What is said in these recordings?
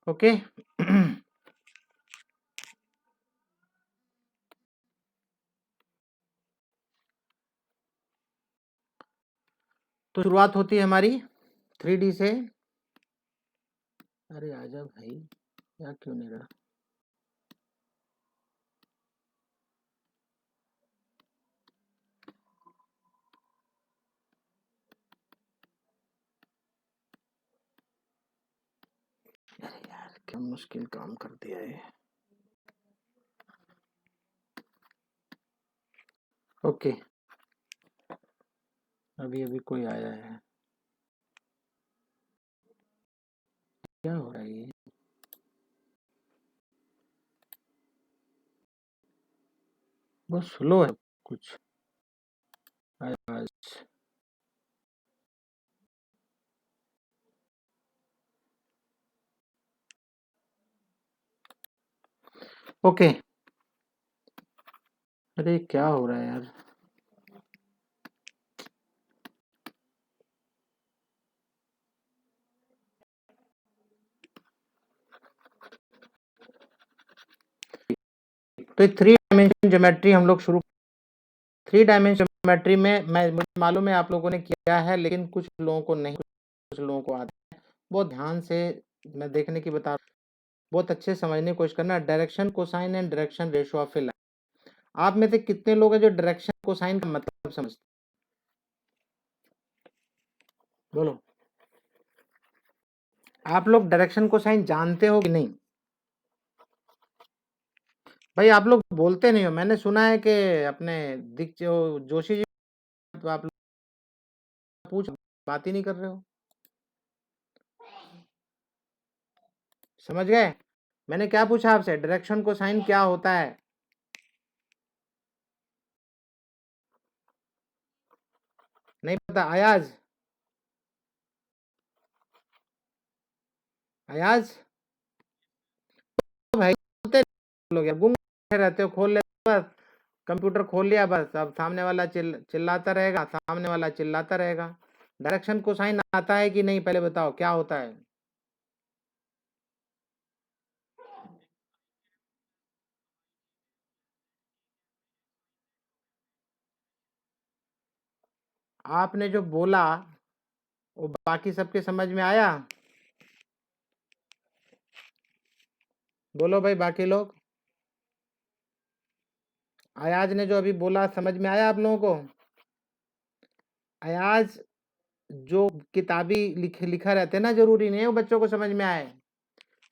Okay. तो शुरुआत होती है हमारी 3D से। अरे आजा भाई, क्या क्यों नहीं रहा? अरे यार, क्या मुश्किल काम कर दिया है। ओके, अभी अभी कोई आया है। क्या हो रहा है ये? बहुत स्लो है कुछ आवाज। ओके। अरे क्या हो रहा है यार? तो 3 डायमेंशन ज्योमेट्री हम लोग शुरू। 3 डायमेंशन ज्योमेट्री में मुझे मालूम है आप लोगों ने किया है, लेकिन कुछ लोगों को नहीं, कुछ लोगों को आता है। बहुत ध्यान से मैं देखने की बता, बहुत अच्छे से समझने की कोशिश करना। Direction cosine and direction ratio of a line. आप में से कितने लोग हैं जो डायरेक्शन कोसाइन का मतलब समझते? बोलो, आप लोग डायरेक्शन कोसाइन जानते हो कि नहीं? भाई आप लोग बोलते नहीं हो। मैंने सुना है कि अपने जोशी जी, तो आप लोग पूछ बात ही नहीं कर रहे हो। समझ गए? मैंने क्या पूछा आपसे? डायरेक्शन कोसाइन क्या होता है? नहीं पता? अयाज, अयाज भाई, बोलते लोग यार, गुम रहते हो। खोल ले बस, कंप्यूटर खोल लिया बस, अब सामने वाला चिल्लाता रहेगा, सामने वाला चिल्लाता रहेगा। डायरेक्शन कोसाइन आता है कि नहीं, पहले बताओ क्या होता है? आपने जो बोला वो बाकी सबके समझ में आया? बोलो भाई बाकी लोग। अयाज ने जो अभी बोला समझ में आया आप लोगों को? अयाज, जो किताबी लिखा रहते हैं ना, जरूरी नहीं है वो बच्चों को समझ में आए,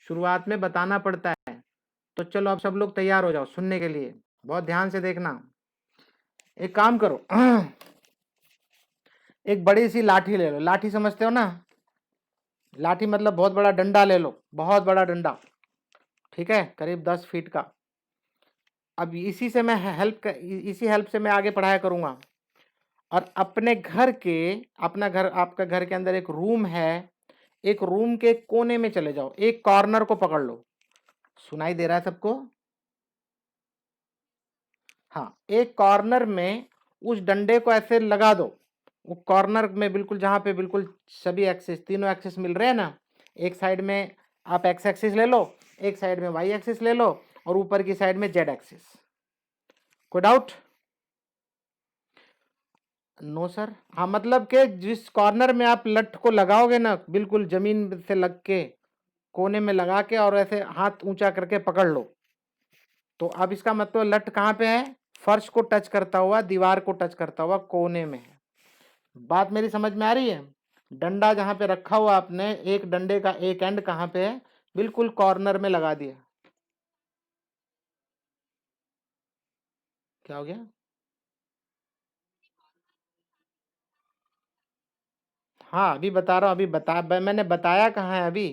शुरुआत में बताना पड़ता है। तो चलो अब सब लोग तैयार हो जाओ सुनने के लिए, बहुत ध्यान से देखना। एक काम करो, एक बड़ी सी लाठी ले लो। लाठी समझते हो ना? लाठी मतलब बहुत बड़ा डंडा ले लो, बहुत बड़ा डंडा, ठीक है, करीब 10 फीट का। अब इसी से मैं इसी हेल्प से मैं आगे पढ़ाया करूंगा। और अपने घर के, अपना घर, आपका घर के अंदर एक रूम है, एक रूम के कोने में चले जाओ, एक कॉर्नर को पकड़ लो। सुनाई दे रहा है सबको? हाँ, एक कॉर्नर में उस डंडे को ऐसे लगा दो। वो कॉर्नर में बिल्कुल, जहां पे बिल्कुल सभी एक्सिस, तीनों एक्सिस मिल रहे हैं ना। एक साइड में आप एक्स एक्सिस ले लो, एक साइड में वाई एक्सिस ले लो, और ऊपर की साइड में जेड एक्सिस। कोई डाउट? No sir. हाँ, मतलब कि जिस कॉर्नर में आप लठ को लगाओगे ना, बिल्कुल जमीन से लग के कोने में लगा के, और ऐसे हाथ ऊंचा करके पकड़ लो, तो अब इसका मतलब लठ कहाँ पे है? फर्श को टच करता हुआ, दीवार को टच करता हुआ कोने में है। बात मेरी समझ में आ रही है? डंडा जहां पे रखा हुआ आपने, एक डंडे का एक एंड कहाँ पे है? बिल्कुल कॉर्नर में लगा दिया। क्या हो गया? हाँ, अभी बता रहा हूँ, मैंने बताया कहाँ है अभी?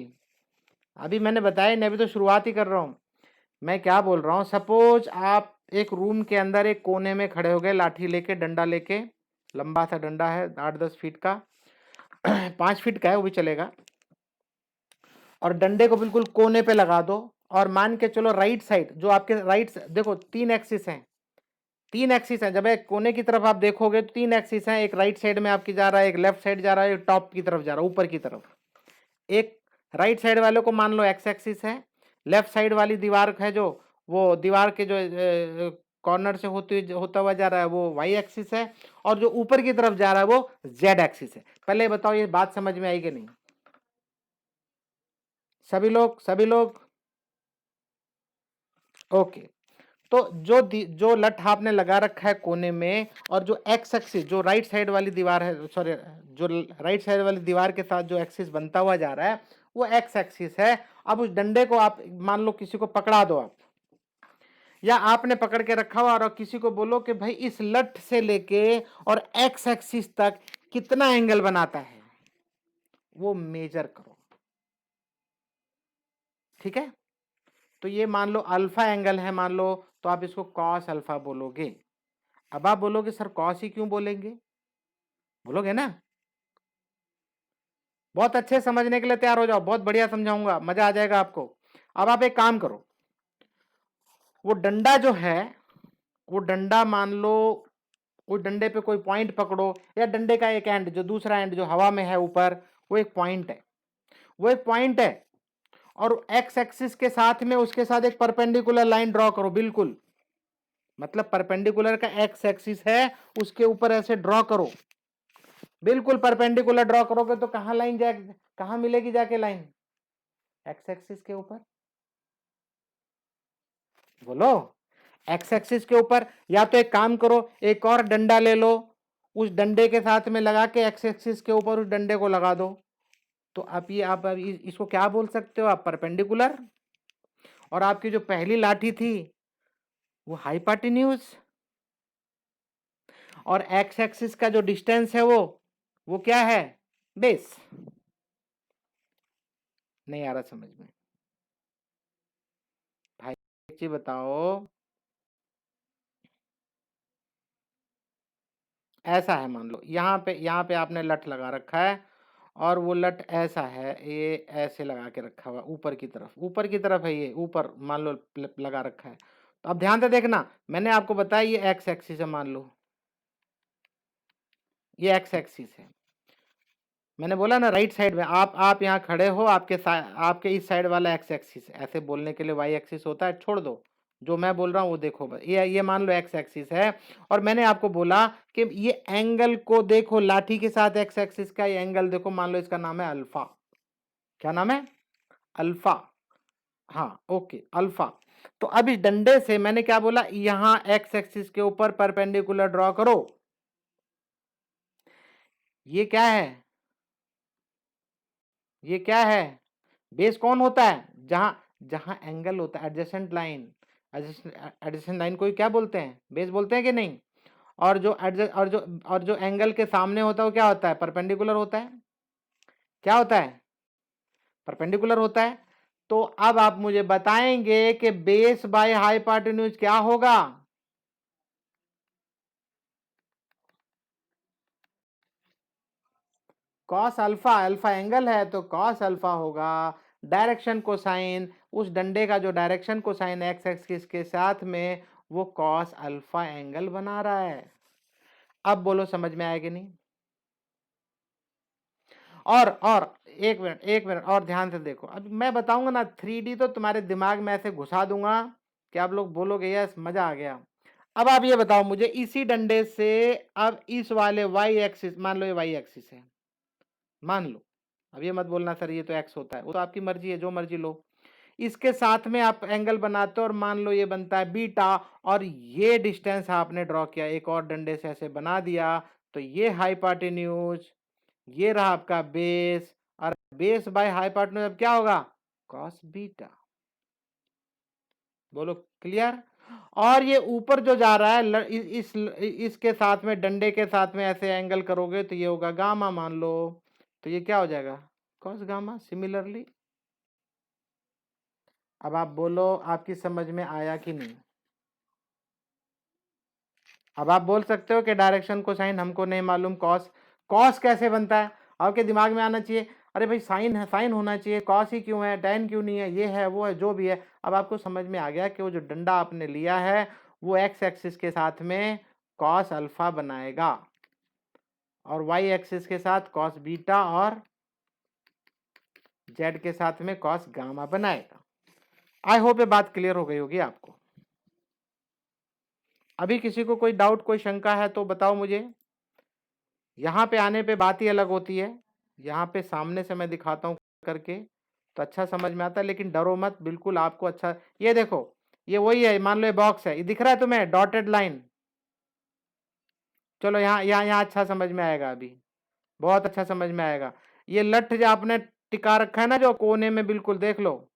अभी मैंने बताया नहीं, अभी तो शुरुआत ही कर रहा हूँ। मैं क्या बोल रहा हूँ, सपोज आप एक रूम के अंदर एक कोने में खड़े हो गए, लाठी लेके, डंडा लेके, लंबा सा डंडा है 8-10 फीट का, 5 फीट का है वो भी चलेगा, और डंडे को बिल्कुल कोने पे लगा दो। और मान के चलो राइट साइड, जो आपके राइट, देखो 3 एक्सिस हैं, 3 एक्सिस हैं। जब एक कोने की तरफ आप देखोगे तो 3 एक्सिस हैं, एक राइट साइड में आपकी जा रहा है, एक लेफ्ट साइड जा रहा है, एक टॉप की तरफ जा रहा है, ऊपर की तरफ। एक राइट साइड वाले को मान लो एक्स एक्सिस है, लेफ्ट साइड वाली दीवार है जो वो दीवार के जो कॉर्नर से होता हुआ जा रहा है वो वाई एक्सिस है, और जो ऊपर की तरफ जा रहा है वो जेड एक्सिस है। पहले बताओ ये बात समझ में आई कि नहीं? सभी लोग ओके। तो जो लठ आपने लगा रखा है कोने में, और जो एक्स एक्सिस जो राइट साइड वाली दीवार है, सॉरी, जो राइट साइड वाली दीवार के साथ जो एक्सिस बनता हुआ जा रहा है वो एक्स एक्सिस है। अब उस डंडे को आप मान लो किसी को पकड़ा दो आप, या आपने पकड़ के रखा हुआ, और किसी को बोलो कि भाई इस लठ से लेके और एक्स एक्सिस तक कितना एंगल बनाता है वो मेजर करो, ठीक है? तो ये मान लो अल्फा एंगल है मान लो, तो आप इसको कॉस अल्फा बोलोगे। अब आप बोलोगे सर कॉस ही क्यों बोलेंगे? बोलोगे ना? बहुत अच्छे समझने के लिए तैयार हो जाओ, बहुत बढ़िया समझाऊंगा, मजा आ जाएगा आपको। अब आप एक काम करो, वो डंडा जो है, वो डंडा मान लो, उस डंडे पे कोई पॉइंट पकड़ो, या डंडे का एक एंड जो दूसरा एंड जो हवा में है ऊपर, वो एक पॉइंट है, वो एक पॉइंट है, और एक्स एक्सिस के साथ में उसके साथ एक परपेंडिकुलर लाइन ड्रॉ करो, बिल्कुल, मतलब परपेंडिकुलर का एक्स एक्सिस है उसके ऊपर ऐसे ड्रॉ करो, बिल्कुल परपेंडिकुलर ड्रॉ करोगे तो कहां लाइन जाए, कहां मिलेगी जाके लाइन? एक्स एक्सिस के ऊपर। बोलो, एक्स एक्सिस के ऊपर। या तो एक काम करो, एक और डंडा ले लो, उस डंडे के साथ में लगा के एक्स एक्सिस के ऊपर उस डंडे को लगा दो, तो आप इसको क्या बोल सकते हो आप? परपेंडिकुलर। और आपकी जो पहली लाठी थी वो हाइपोटेन्यूज, और एक्स एक्सिस का जो डिस्टेंस है वो क्या है? बेस। नहीं आ रहा समझ में? भाई एक चीज बताओ, ऐसा है मान लो यहाँ पे आपने लठ लगा रखा है, और वो लठ ऐसा है, ये ऐसे लगा के रखा हुआ ऊपर की तरफ है, ये ऊपर मान लो लगा रखा है। तो अब ध्यान से देखना, मैंने आपको बताया ये एक्स एक्सिस है, मान लो ये एक्स एक्सिस है। मैंने बोला ना राइट साइड में, आप यहाँ खड़े हो, आपके इस साइड वाला एक्स एक्सिस, ऐसे बोलने के लिए वाई एक्सिस होता है, छोड़ दो, जो मैं बोल रहा हूँ वो देखो बस। ये मान लो एक्स एक्सिस है, और मैंने आपको बोला कि ये एंगल को देखो, लाठी के साथ एक्स एक्सिस का ये एंगल देखो, मान लो इसका नाम है अल्फा। क्या नाम है? अल्फा। हाँ ओके, अल्फा। तो अब इस डंडे से मैंने क्या बोला, यहां एक्स एक्सिस के ऊपर परपेंडिकुलर ड्रॉ करो। ये क्या है? ये क्या है? बेस कौन होता है? जहां जहां एंगल होता है, एडजेसेंट लाइन, एडजेसेंट लाइन को क्या बोलते हैं? बेस बोलते हैं कि नहीं? और जो एंगल के सामने होता है वो क्या होता है? परपेंडिकुलर होता है। क्या होता है? परपेंडिकुलर होता है। तो अब आप मुझे बताएंगे कि बेस बाय हाइपोटेन्यूज क्या होगा? कॉस अल्फा, अल्फा एंगल है तो कॉस अल्फा होगा। डायरेक्शन कोसाइन, उस डंडे का जो डायरेक्शन कोसाइन एक्स एक्सिस के साथ में, वो कॉस अल्फा एंगल बना रहा है। अब बोलो समझ में आया कि नहीं? और एक मिनट और ध्यान से देखो, अब मैं बताऊंगा ना 3D, तो तुम्हारे दिमाग में ऐसे घुसा दूंगा कि आप लोग बोलोगे यस मजा आ गया। अब आप ये बताओ मुझे, इसी डंडे से अब इस वाले वाई एक्सिस, मान लो ये वाई एक्सिस है, मान लो, अब ये मत बोलना सर ये तो एक्स होता है, वो तो आपकी मर्जी है, जो मर्जी लो। इसके साथ में आप एंगल बनाते हो, और मान लो ये बनता है बीटा, और ये डिस्टेंस आपने ड्रॉ किया, एक और डंडे से ऐसे बना दिया, तो ये हाइपोटेन्यूज, ये रहा आपका बेस, और बेस बाय हाइपोटेन्यूज अब क्या होगा? Cos beta. बोलो क्लियर? और ये ऊपर जो जा रहा है इसके साथ में, डंडे के साथ में ऐसे एंगल करोगे तो ये होगा गामा मान लो, तो ये क्या हो जाएगा? Cos gamma. सिमिलरली, अब आप बोलो आपकी समझ में आया कि नहीं? अब आप बोल सकते हो कि डायरेक्शन को साइन हमको नहीं मालूम, कॉस, कॉस कैसे बनता है? आपके दिमाग में आना चाहिए, अरे भाई साइन है, साइन होना चाहिए, कॉस ही क्यों है, टैन क्यों नहीं है, ये है वो है जो भी है। अब आपको समझ में आ गया कि वो जो डंडा आपने लिया है वो एक्स एक्सिस के साथ में कॉस अल्फा बनाएगा, और वाई एक्सिस के साथ कॉस बीटा और जेड के साथ में कॉस गामा बनाएगा। आई होप ये बात क्लियर हो गई होगी आपको। अभी किसी को कोई डाउट, कोई शंका है तो बताओ मुझे। यहाँ पे आने पे बात ही अलग होती है, यहाँ पे सामने से मैं दिखाता हूँ करके तो अच्छा समझ में आता है, लेकिन डरो मत, बिल्कुल आपको अच्छा। ये देखो, ये वही है, मान लो ये बॉक्स है, ये दिख रहा है तुम्हें डॉटेड लाइन। चलो यहाँ यहाँ यहाँ अच्छा समझ में आएगा, अभी बहुत अच्छा समझ में आएगा। ये लठ जो आपने टिका रखा है ना, जो कोने में, बिल्कुल देख लो,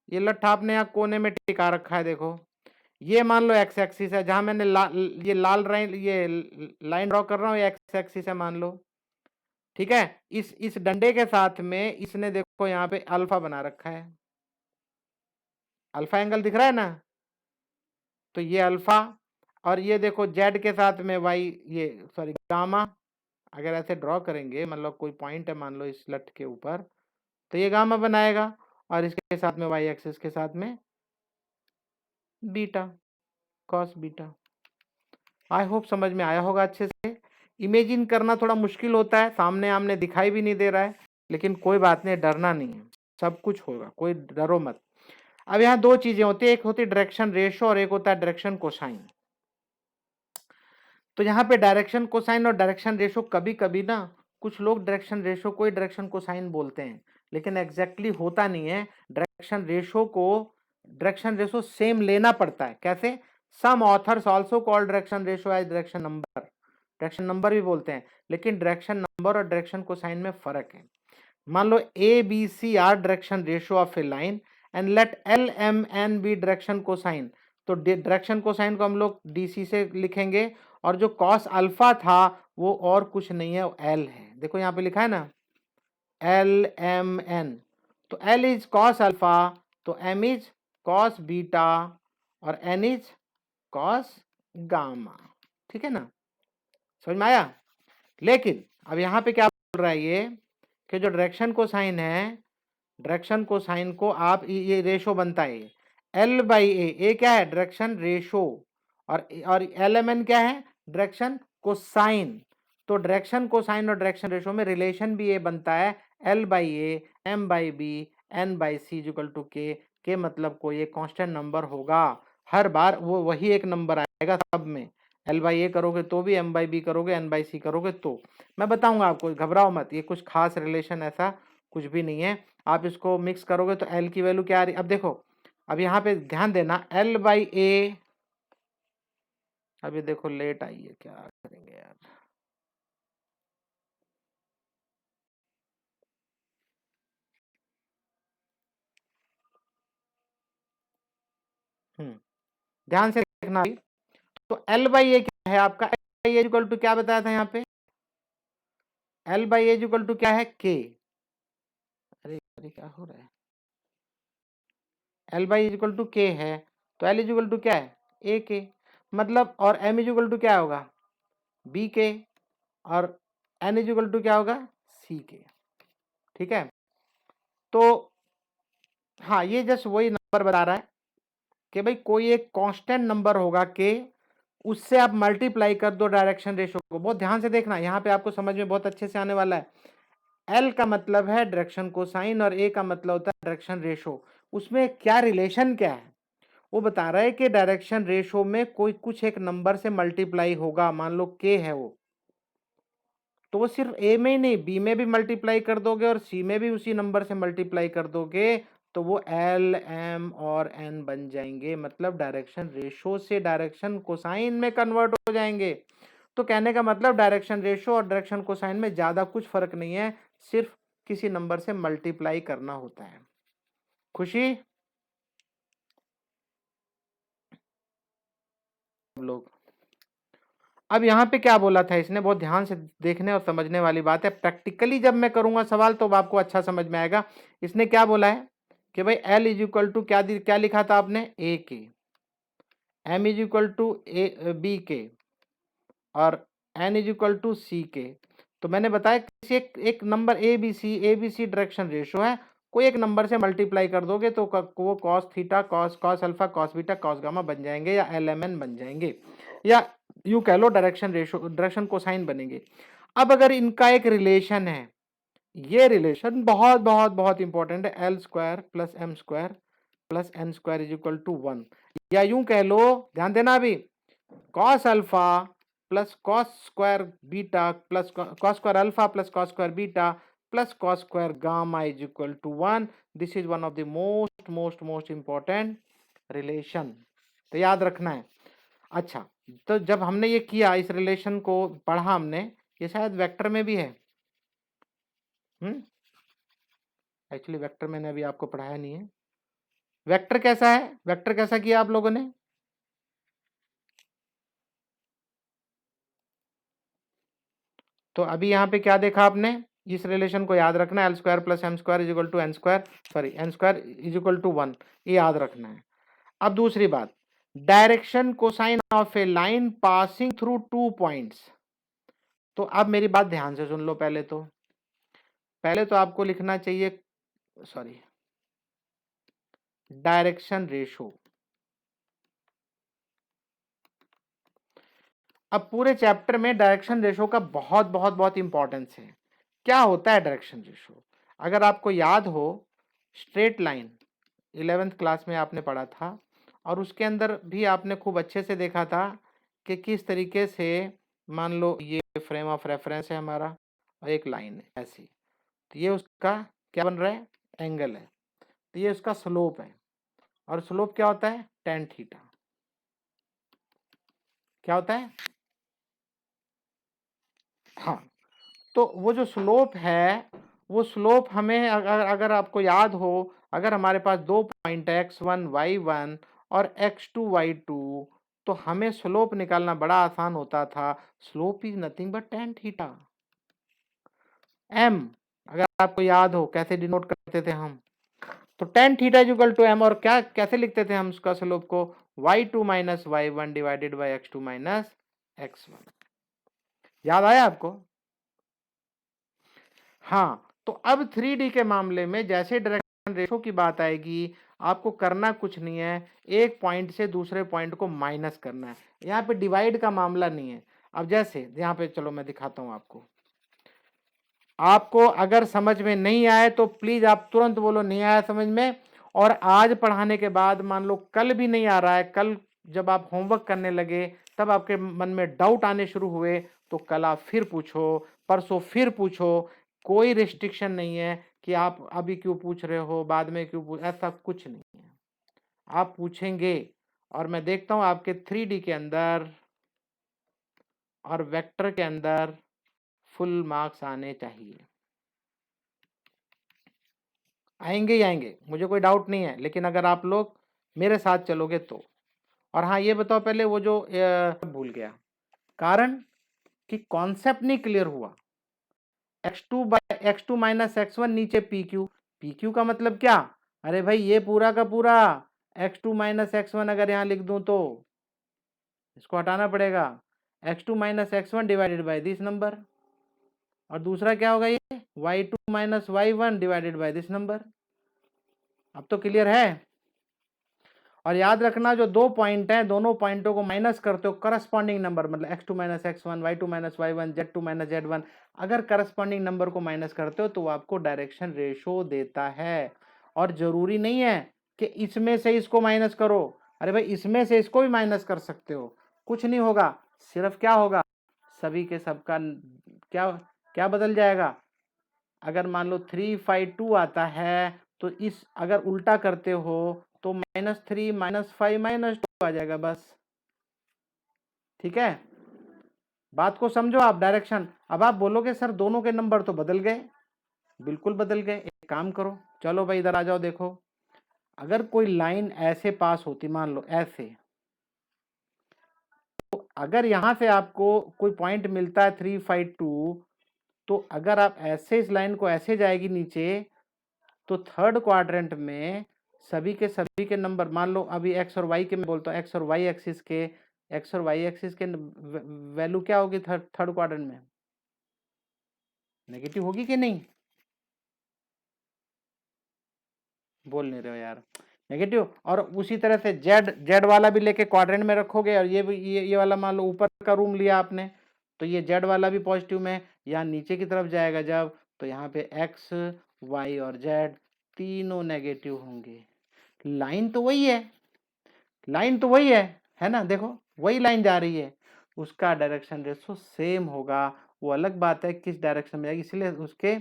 ये लठ आपने यहाँ कोने में टिका रखा है, देखो। ये मान लो एक्स एक्सिस है, जहां मैंने ये लाल लाइन, ये लाइन ड्रॉ कर रहा हूँ, ये एक्स एक्सिस है मान लो, ठीक है। इस डंडे के साथ में इसने देखो यहाँ पे अल्फा बना रखा है, अल्फा एंगल दिख रहा है ना, तो ये अल्फा। और ये देखो जेड के साथ में वाई, ये सॉरी गामा। अगर ऐसे ड्रॉ करेंगे, मतलब कोई पॉइंट है मान लो इस लट के ऊपर, तो ये गामा बनाएगा, और इसके साथ में वाई एक्सिस के साथ में beta, cos beta. I hope समझ में आया होगा अच्छे से। इमेजिन करना थोड़ा मुश्किल होता है, सामने आमने दिखाई भी नहीं दे रहा है, लेकिन कोई बात नहीं, डरना नहीं है, सब कुछ होगा, कोई डरो मत। अब यहाँ दो चीजें होती है, एक होती है डायरेक्शन रेशो और एक होता है डायरेक्शन कोसाइन। तो यहाँ पे डायरेक्शन कोसाइन और डायरेक्शन रेशो, कभी कभी ना कुछ लोग डायरेक्शन रेशो को ही डायरेक्शन कोसाइन बोलते हैं, लेकिन एग्जैक्टली होता नहीं है। डायरेक्शन रेशो सेम लेना पड़ता है। कैसे? Some authors also call direction ratio as direction number, direction number भी बोलते हैं, लेकिन डायरेक्शन नंबर और डायरेक्शन कोसाइन में फर्क है। मान लो A B C are direction ratio of a line and let L M N be direction cosine. तो डायरेक्शन कोसाइन को हम लोग डीसी से लिखेंगे, और जो कॉस अल्फा था वो और कुछ नहीं है, एल है। देखो यहाँ पे लिखा है ना एल एम एन, तो एल इज कॉस अल्फा, तो एम इज कॉस बीटा, और एन इज कॉस गामा। ठीक है ना, समझ में आया? लेकिन अब यहाँ पे क्या बोल रहा है ये, कि जो डायरेक्शन कोसाइन है, डायरेक्शन कोसाइन को आप, ये रेशो बनता है एल बाई ए क्या है? डायरेक्शन रेशो, और एल एम एन क्या है? Direction cosine. तो डायरेक्शन कोसाइन और डायरेक्शन रेशो में रिलेशन भी ये बनता है, l by a m by b n by c equal to k मतलब कोई एक कांस्टेंट नंबर होगा, हर बार वो वही एक नंबर आएगा सब में। एल बाई ए करोगे तो भी, एम बाई बी करोगे, एन बाई सी करोगे तो। मैं बताऊंगा आपको, घबराओ मत, ये कुछ खास रिलेशन ऐसा कुछ भी नहीं है। आप इसको मिक्स करोगे तो एल की वैल्यू क्या आ रही? अब देखो, अब यहाँ पे ध्यान देना, एल बाई ए, अभी देखो लेट आई है, क्या करेंगे यार। ध्यान से देखना। तो एल बाई ए क्या है आपका? L by a equal to क्या बताया था यहाँ पे? L by a equal to क्या है? के। अरे अरे क्या हो रहा है? एल बाई इक्वल टू के है, तो एल इक्वल टू क्या है? ए के। मतलब, और एम इक्वल टू क्या होगा? बी के, और एन इक्वल टू क्या होगा? सी के। ठीक है, तो हाँ, ये जस्ट वही नंबर बता रहा है कि भाई कोई एक कांस्टेंट नंबर होगा के, उससे आप मल्टीप्लाई कर दो डायरेक्शन रेशो को। बहुत ध्यान से देखना, यहाँ पे आपको समझ में बहुत अच्छे से आने वाला है। एल का मतलब है डायरेक्शन कोसाइन, और ए का मतलब होता है डायरेक्शन रेशो। उसमें क्या रिलेशन क्या है वो बता रहा है कि डायरेक्शन रेशो में कोई कुछ एक नंबर से मल्टीप्लाई होगा, मान लो के है वो, तो वो सिर्फ ए में ही नहीं, बी में भी मल्टीप्लाई कर दोगे, और सी में भी उसी नंबर से मल्टीप्लाई कर दोगे, तो वो एल एम और एन बन जाएंगे। मतलब डायरेक्शन रेशो से डायरेक्शन कोसाइन में कन्वर्ट हो जाएंगे। तो कहने का मतलब डायरेक्शन रेशो और डायरेक्शन कोसाइन में ज्यादा कुछ फर्क नहीं है, सिर्फ किसी नंबर से मल्टीप्लाई करना होता है। खुशी लोग, अब यहाँ पे क्या बोला था इसने, बहुत ध्यान से देखने और समझने वाली बात है। प्रैक्टिकली जब मैं करूंगा सवाल तो आपको अच्छा समझ में आएगा। इसने क्या बोला है कि भाई एल इज इक्वल टू क्या लिखा था आपने? A k, m is equal to a b k, और n is equal to c k. तो मैंने बताया किसी एक नंबर a B c direction ratio है, कोई एक नंबर से मल्टीप्लाई कर दोगे तो वो cos theta, cos alpha, cos beta, cos gamma बन जाएंगे, या एल एम एन बन जाएंगे, या यू कह लो डायरेक्शन रेशो, डायरेक्शन कोसाइन बनेंगे। अब अगर इनका एक रिलेशन है, ये रिलेशन बहुत बहुत बहुत इंपॉर्टेंट है, l square plus m square plus n square is equal to 1, या यूं कह लो, ध्यान देना अभी, cos alpha plus cos square beta plus cos square alpha plus cos square beta plus cos square gamma is equal to 1। This is one of the most most most important relation, तो याद रखना है। अच्छा, तो जब हमने ये किया, इस रिलेशन को पढ़ा हमने, ये शायद वेक्टर में भी है। एक्चुअली वेक्टर मैंने अभी आपको पढ़ाया नहीं है। वेक्टर कैसा है, वेक्टर कैसा किया आप लोगों ने? तो अभी यहाँ पे क्या देखा आपने, इस रिलेशन को याद रखना है, l square plus m square is equal to n square, sorry n square is equal to 1, ये याद रखना है। अब दूसरी बात, direction cosine of a line passing through 2 points. तो अब मेरी बात ध्यान से सुन लो, पहले तो आपको लिखना चाहिए, सॉरी, डायरेक्शन रेशो। अब पूरे चैप्टर में डायरेक्शन रेशो का बहुत बहुत बहुत इंपॉर्टेंस है। क्या होता है डायरेक्शन रेशो? अगर आपको याद हो, स्ट्रेट लाइन 11th क्लास में आपने पढ़ा था, और उसके अंदर भी आपने खूब अच्छे से देखा था कि किस तरीके से, मान लो ये फ्रेम ऑफ रेफरेंस है हमारा और एक लाइन है ऐसी, तो ये उसका क्या बन रहा है, एंगल है, तो ये उसका स्लोप है, और स्लोप क्या होता है, tan थीटा। क्या होता है? हाँ, तो वो जो स्लोप है, वो स्लोप हमें अगर आपको याद हो, अगर हमारे पास 2 पॉइंट है x1 y1 और x2 y2, तो हमें स्लोप निकालना बड़ा आसान होता था। Slope is nothing but tan theta. m, अगर आपको याद हो कैसे डिनोट करते थे हम, तो tan theta is equal to m, और क्या कैसे लिखते थे हम उसका स्लोप को, y2 minus y1 divided by x2 minus x1। याद आया आपको? हाँ, तो अब 3D के मामले में जैसे डायरेक्शन रेशो की बात आएगी, आपको करना कुछ नहीं है, एक पॉइंट से दूसरे पॉइंट को माइनस करना है। यहाँ पे डिवाइड का मामला नहीं है। अब जैसे यहाँ पे चलो मैं दिखाता हूँ आपको अगर समझ में नहीं आए तो प्लीज आप तुरंत बोलो नहीं आया समझ में, और आज पढ़ाने के बाद मान लो कल भी नहीं आ रहा है, कल जब आप होमवर्क करने लगे तब आपके मन में डाउट आने शुरू हुए, तो कल आप फिर पूछो, परसों फिर पूछो, कोई रिस्ट्रिक्शन नहीं है कि आप अभी क्यों पूछ रहे हो, बाद में क्यों पूछ, ऐसा कुछ नहीं है, आप पूछेंगे। और मैं देखता हूं आपके 3D के अंदर और वेक्टर के अंदर फुल मार्क्स आने चाहिए, आएंगे ही आएंगे, मुझे कोई डाउट नहीं है, लेकिन अगर आप लोग मेरे साथ चलोगे तो। और हाँ, ये बताओ पहले, वो जो भूल गया कारण कि कॉन्सेप्ट नहीं क्लियर हुआ, x2 माइनस x1 नीचे PQ का मतलब क्या? अरे भाई ये पूरा का पूरा x2 माइनस x1 अगर यहाँ लिख दूं तो इसको हटाना पड़ेगा, x2 minus x1 divided by this number, और दूसरा क्या होगा, ये y2 minus y1 divided by this number. अब तो क्लियर है? और याद रखना, जो दो पॉइंट हैं, दोनों पॉइंटों को माइनस करते हो करस्पॉन्डिंग नंबर, मतलब x2 minus x1, y2 minus y1, z2 minus z1, अगर करस्पॉन्डिंग नंबर को माइनस करते हो तो वो आपको डायरेक्शन रेशो देता है। और जरूरी नहीं है कि इसमें से इसको माइनस करो, अरे भाई इसमें से इसको भी माइनस कर सकते हो, कुछ नहीं होगा, सिर्फ क्या होगा, सभी के सबका क्या क्या बदल जाएगा। अगर मान लो 352 आता है, तो इस अगर उल्टा करते हो तो -3 -5 -2 आ जाएगा बस। ठीक है, बात को समझो आप, डायरेक्शन। अब आप बोलोगे सर दोनों के नंबर तो बदल गए, बिल्कुल बदल गए। एक काम करो, चलो भाई इधर आ जाओ, देखो अगर कोई लाइन ऐसे पास होती, मान लो ऐसे, तो अगर यहां से आपको कोई पॉइंट मिलता है 352, तो अगर आप ऐसे इस लाइन को ऐसे जाएगी नीचे, तो थर्ड क्वाड्रेंट में सभी के नंबर, मान लो अभी एक्स और वाई के, मैं बोलता हूँ एक्स और वाई एक्सिस के वैल्यू क्या होगी थर्ड क्वाड्रेंट में, नेगेटिव होगी कि नहीं? बोल नहीं रहे हो यार, नेगेटिव। और उसी तरह से जेड वाला भी लेके क्वाड्रेंट में रखोगे, और ये वाला मान लो ऊपर का रूम लिया आपने, तो ये जेड वाला भी पॉजिटिव में यहाँ नीचे की तरफ जाएगा जब, तो यहाँ पे x, y और z तीनों नेगेटिव होंगे। लाइन तो वही है, लाइन तो वही है ना, देखो वही लाइन जा रही है, उसका डायरेक्शन रेशो सेम होगा। वो अलग बात है किस डायरेक्शन में जाएगी, इसलिए उसके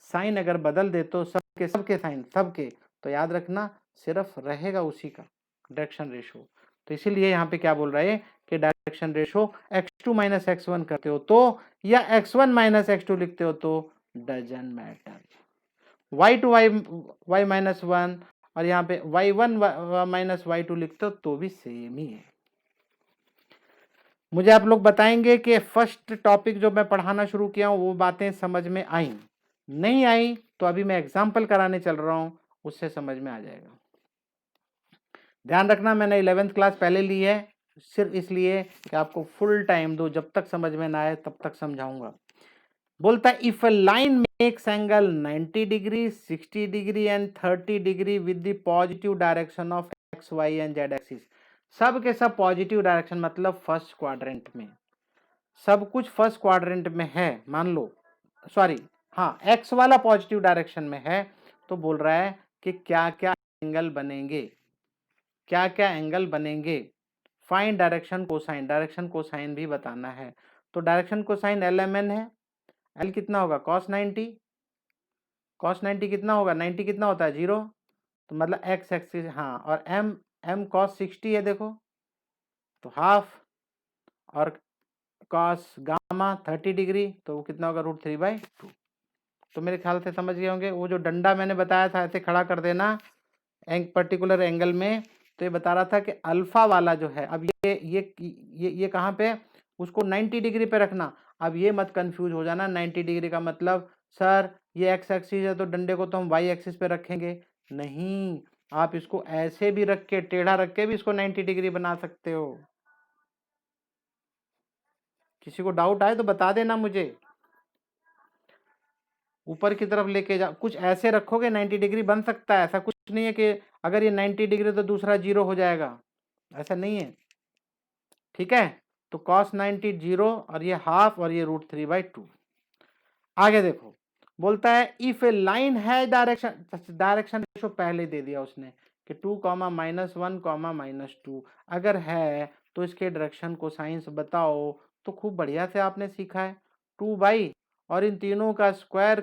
साइन अगर बदल दे तो सबके साइन सबके, तो याद रखना सिर्फ रहेगा उसी का डायरेक्शन रेशो। तो इसीलिए यहाँ पे क्या बोल रहा है कि direction ratio x2 minus x1 करते हो तो, या x1 माइनस x2 लिखते हो तो डजंट मैटर। y माइनस 1 और यहाँ पे y1 माइनस y2 लिखते हो तो भी सेम ही है। मुझे आप लोग बताएंगे कि फर्स्ट टॉपिक जो मैं पढ़ाना शुरू किया हूं वो बातें समझ में आई, नहीं आई तो अभी मैं एग्जाम्पल कराने चल रहा हूं, उससे समझ में आ जाएगा। ध्यान रखना मैंने 11th क्लास पहले ली है, सिर्फ इसलिए कि आपको फुल टाइम दो, जब तक समझ में ना आए तब तक समझाऊंगा। बोलता है if a line makes angle 90 degree 60 degree and 30 degree with the positive direction of x y and z axis, सब के सब पॉजिटिव डायरेक्शन मतलब फर्स्ट क्वाड्रेंट में, सब कुछ फर्स्ट क्वाड्रेंट में है मान लो, सॉरी हाँ एक्स वाला पॉजिटिव डायरेक्शन में है, तो बोल रहा है कि क्या क्या एंगल बनेंगे, क्या क्या एंगल बनेंगे। Find direction cosine, direction cosine भी बताना है। तो डायरेक्शन कोसाइन LMN है, L कितना होगा cos 90, cos 90 कितना होगा, 90 कितना होता है 0, तो मतलब x एक्सिस हाँ, और m cos 60 है देखो तो हाफ, और cos गामा 30 डिग्री तो वो कितना होगा √3/2। तो मेरे ख्याल से समझ गए होंगे। वो जो डंडा मैंने बताया था ऐसे खड़ा कर देना पर्टिकुलर एंगल में, तो ये बता रहा था कि अल्फा वाला जो है, अब ये कहाँ पे, उसको 90 डिग्री पे रखना। अब ये मत कंफ्यूज हो जाना 90 डिग्री का मतलब सर ये एक्स एक्सिस है तो डंडे को तो हम वाई एक्सिस पे रखेंगे, नहीं, आप इसको ऐसे भी रख के टेढ़ा रख के भी इसको 90 डिग्री बना सकते हो। किसी को डाउट आए तो बता देना मुझे। ऊपर की तरफ लेके जा, कुछ ऐसे रखोगे 90 डिग्री बन सकता है, ऐसा कुछ नहीं है कि अगर ये 90 डिग्री तो दूसरा 0 हो जाएगा, ऐसा नहीं है, ठीक है। तो cos 90 0 और ये हाफ और ये √3/2। आगे देखो बोलता है इफ ए लाइन है डायरेक्शन रेशो पहले दे दिया उसने कि 2, -1, -2 अगर है तो इसके डायरेक्शन को साइंस बताओ। तो खूब बढ़िया से आपने सीखा है 2 और इन तीनों का स्क्वायर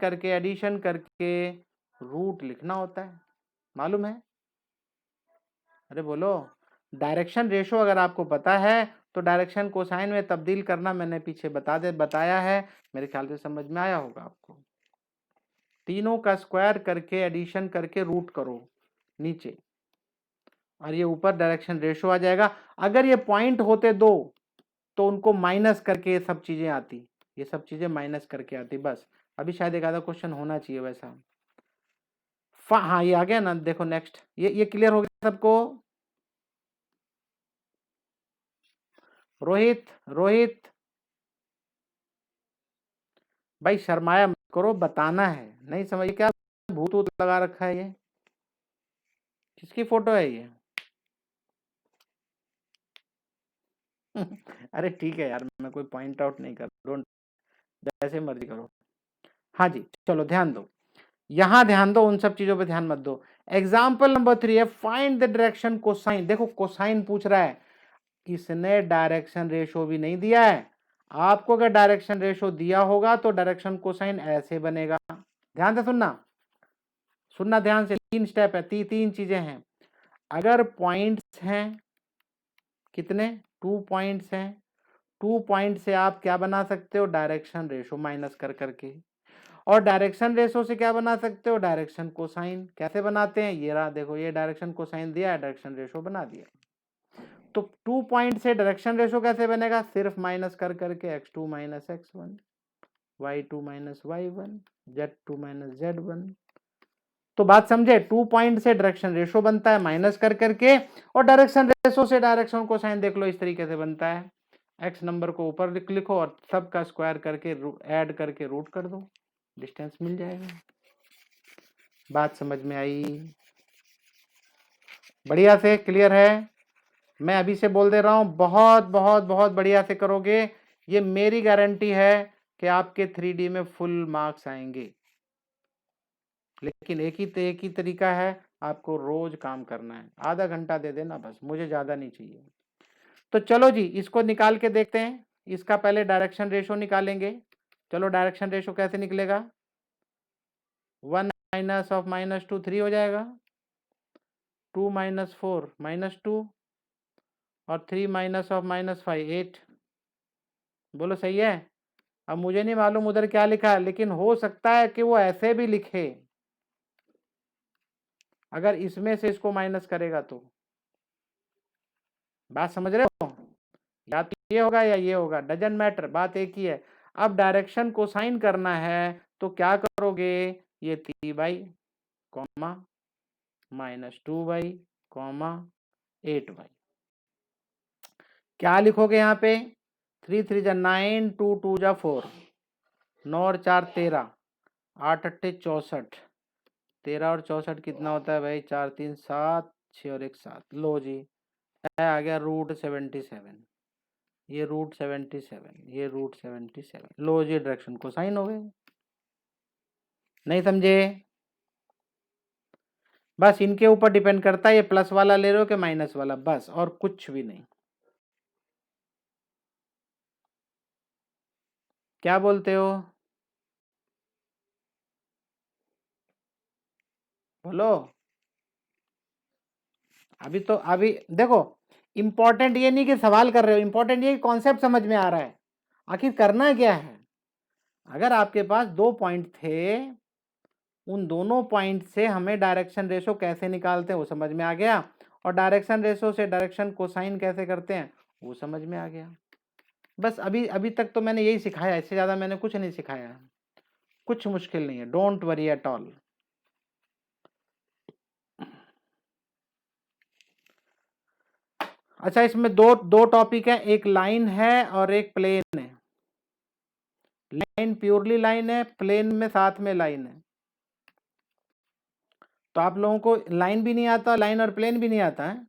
करके एडिशन करके रूट लिखना होता है, मालूम है? अरे बोलो, डायरेक्शन रेशो अगर आपको पता है तो डायरेक्शन कोसाइन में तब्दील करना मैंने पीछे बताया है, मेरे ख्याल से समझ में आया होगा आपको। तीनों का स्क्वायर करके एडिशन करके रूट करो नीचे, और ये ऊपर डायरेक्शन रेशो आ जाएगा। अगर ये पॉइंट होते दो तो उनको माइनस करके ये सब चीजें आती, ये सब चीजें माइनस करके आती, बस। अभी शायद एक आधा क्वेश्चन होना चाहिए वैसा। हाँ ये आ गया ना, देखो नेक्स्ट, ये क्लियर हो गया सबको? रोहित भाई शर्माया मत करो, बताना है, नहीं समझ क्या भूत वूत लगा रखा है ये, किसकी फोटो है ये? अरे ठीक है यार, मैं कोई पॉइंट आउट नहीं कर, डोंट, जैसे मर्जी करो। हाँ जी चलो ध्यान दो, यहां ध्यान दो, उन सब चीजों पे ध्यान मत दो। एग्जाम्पल नंबर 3 है फाइंड द डायरेक्शन कोसाइन। देखो कोसाइन पूछ रहा है, इसने डायरेक्शन रेशो भी नहीं दिया है। आपको अगर डायरेक्शन रेशो दिया होगा तो डायरेक्शन कोसाइन ऐसे बनेगा। ध्यान से सुनना, सुनना ध्यान से, 3 स्टेप है, तीन चीजें हैं। अगर पॉइंट्स हैं, कितने 2 पॉइंट्स हैं, 2 पॉइंट से आप क्या बना सकते हो, डायरेक्शन रेशो माइनस कर करके। और डायरेक्शन रेशो से क्या बना सकते हो, डायरेक्शन कोसाइन। कैसे बनाते हैं, ये रहा देखो, ये डायरेक्शन कोसाइन दिया है, डायरेक्शन रेशो बना दिया। तो 2 पॉइंट से डायरेक्शन रेशो कैसे बनेगा, सिर्फ माइनस कर करके x2 minus x1, y2 minus y1, z2 minus z1। तो बात समझे, 2 पॉइंट से डायरेक्शन रेशो बनता है माइनस कर करके, और डायरेक्शन रेशो से डायरेक्शन कोसाइन देख लो इस तरीके से बनता है। x नंबर को ऊपर लिखो और सबका स्क्वायर करके ऐड करके रूट कर दो, डिस्टेंस मिल जाएगा। बात समझ में आई? बढ़िया से क्लियर है? मैं अभी से बोल दे रहा हूं, बहुत बहुत बहुत बढ़िया से करोगे, ये मेरी गारंटी है कि आपके 3D में फुल मार्क्स आएंगे, लेकिन एक ही तरीका है, आपको रोज काम करना है। आधा घंटा दे देना बस, मुझे ज़्यादा नहीं चाहिए। तो चलो जी, इसको निकाल के देखते हैं। इसका पहले डायरेक्शन रेशो निकालेंगे। चलो, डायरेक्शन रेशो कैसे निकलेगा? 1 माइनस ऑफ -2 3 हो जाएगा, 2 माइनस 4 -2, और 3 माइनस ऑफ -5 8। बोलो सही है? अब मुझे नहीं मालूम उधर क्या लिखा है, लेकिन हो सकता है कि वो ऐसे भी लिखे, अगर इसमें से इसको माइनस करेगा तो। बात समझ रहे हो? या तो ये होगा या ये होगा, डजंट मैटर, बात एक ही है। अब डायरेक्शन को साइन करना है तो क्या करोगे? ये 3/, कॉमा -2/, कॉमा 8/। क्या लिखोगे यहाँ पे? 3 3 जा 9, 2 2 जा 4, 9 और 4 13, 8 8 64, 13 और 64 कितना होता है भाई? 4 3 7, 6 और 1 7। लो जी, आ गया √77। ये √77, ये √77। लो जी, डायरेक्शन को साइन हो गए। नहीं समझे? बस इनके ऊपर डिपेंड करता है ये प्लस वाला ले रहे हो कि माइनस वाला, बस, और कुछ भी नहीं। क्या बोलते हो? बोलो। अभी देखो, इंपॉर्टेंट ये नहीं कि सवाल कर रहे हो, इंपॉर्टेंट ये कॉन्सेप्ट समझ में आ रहा है, आखिर करना क्या है। अगर आपके पास 2 पॉइंट थे, उन दोनों पॉइंट से हमें डायरेक्शन रेशो कैसे निकालते हैं वो समझ में आ गया, और डायरेक्शन रेशो से डायरेक्शन कोसाइन कैसे करते हैं वो समझ में आ गया। बस अभी अभी तक तो मैंने यही सिखाया, इससे ज़्यादा मैंने कुछ नहीं सिखाया। कुछ मुश्किल नहीं है, डोंट वरी एट ऑल। अच्छा, इसमें दो दो टॉपिक है, एक लाइन है और एक प्लेन है। लाइन प्योरली लाइन है, प्लेन में साथ में लाइन है। तो आप लोगों को लाइन भी नहीं आता, लाइन और प्लेन भी नहीं आता है?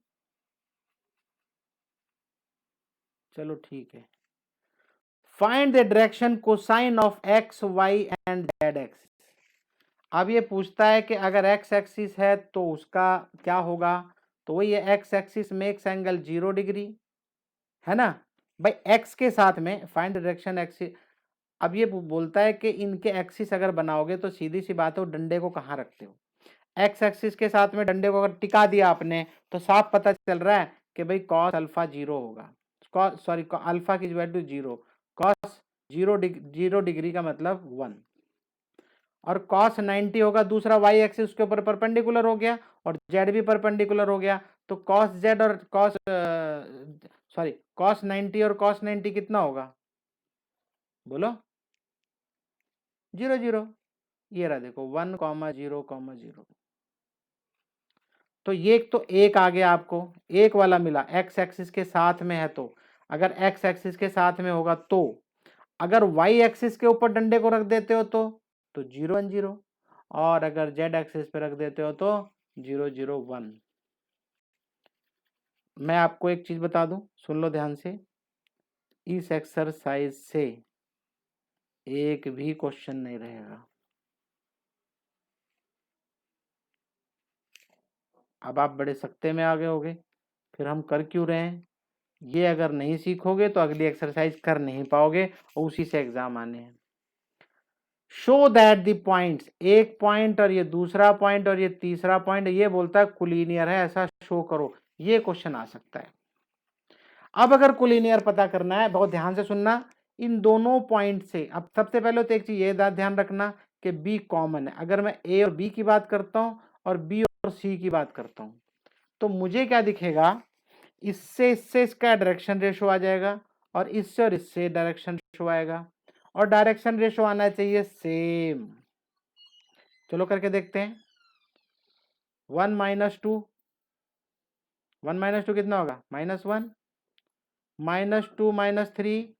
चलो ठीक है। Find the direction cosine of x, y and z axis. अब ये पूछता है कि अगर x एक्सिस है तो उसका क्या होगा, तो वही है, x axis makes angle 0 degree, है ना भाई। x के साथ में फाइंड डायरेक्शन एक्सिस। अब ये बोलता है कि इनके एक्सिस अगर बनाओगे तो सीधी सी बात है, डंडे को कहाँ रखते हो। एक्स एक्सिस के साथ में डंडे को अगर टिका दिया आपने तो साफ पता चल रहा है कि भाई कॉस अल्फा 0 होगा, सॉरी अल्फा की वैल्यू 0, कॉस 0 डिग्री का मतलब 1, और कॉस 90 होगा। दूसरा वाई एक्सिस उसके ऊपर परपेंडिकुलर हो गया और जेड भी परपेंडिकुलर हो गया, तो कॉस जेड और कॉस 90 और कॉस 90 कितना होगा? बोलो। 0 0। ये रहा देखो, 1,0,0। तो ये तो एक आ गया, आपको एक वाला मिला, एक्स एक्सिस के साथ में है। तो अगर एक्स एक्सिस के साथ में होगा तो, अगर वाई एक्सिस के ऊपर डंडे को रख देते हो तो 0 1 0, और अगर जेड एक्सिस पे रख देते हो तो 0 0 1। मैं आपको एक चीज बता दूं, सुन लो ध्यान से, इस एक्सरसाइज से एक भी क्वेश्चन नहीं रहेगा। अब आप बड़े सख्ते में आ गए होगे, फिर हम कर क्यों रहे हैं? ये अगर नहीं सीखोगे तो अगली एक्सरसाइज कर नहीं पाओगे और उसी से एग्जाम आने हैं। शो दैट द पॉइंट्स, एक पॉइंट और ये दूसरा पॉइंट और ये तीसरा पॉइंट, ये बोलता है कोलिनियर है, ऐसा शो करो। ये क्वेश्चन आ सकता है। अब अगर कोलिनियर पता करना है, बहुत ध्यान से सुनना, इन दोनों पॉइंट से, अब सबसे पहले तो एक चीज ये ध्यान रखना कि बी कॉमन है। अगर मैं ए और बी की बात करता हूं और बी और सी की बात करता हूं तो मुझे क्या दिखेगा? इससे इसका डायरेक्शन रेशो आ जाएगा, और इससे डायरेक्शन रेशो आएगा, और डायरेक्शन रेशो आना चाहिए सेम। चलो करके देखते हैं। 1 -2, 1 -2 कितना होगा? -1, -2 -3,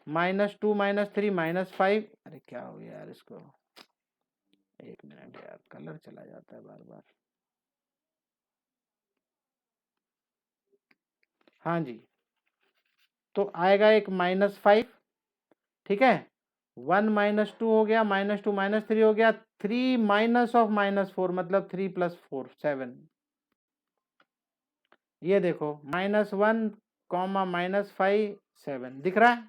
-2 -3 -5। अरे क्या हो गया यार इसको, एक मिनट यार, कलर चला जाता है बार बार। हाँ जी, तो आएगा एक -5, ठीक है। 1 -2 हो गया, -2 -3 हो गया, 3 माइनस ऑफ -4 मतलब 3 + 4 7। ये देखो -1, -5 7 दिख रहा है।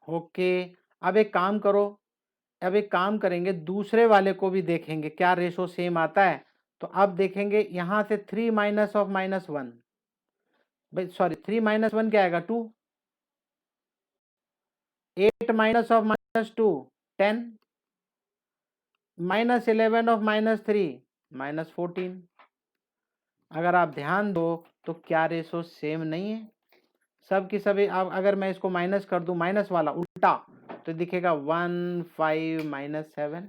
ओके, अब एक काम करो, अब एक काम करेंगे, दूसरे वाले को भी देखेंगे क्या रेशो सेम आता है। तो अब देखेंगे यहां से 3 माइनस ऑफ -1, भाई सॉरी 3 -1 क्या आएगा 2, 8 माइनस ऑफ -2 10, -11 ऑफ -3 -14। अगर आप ध्यान दो तो क्या रेशो सेम नहीं है, सब की सभी। अब अगर मैं इसको माइनस कर दूं, माइनस वाला उल्टा, तो दिखेगा 1 5 -7।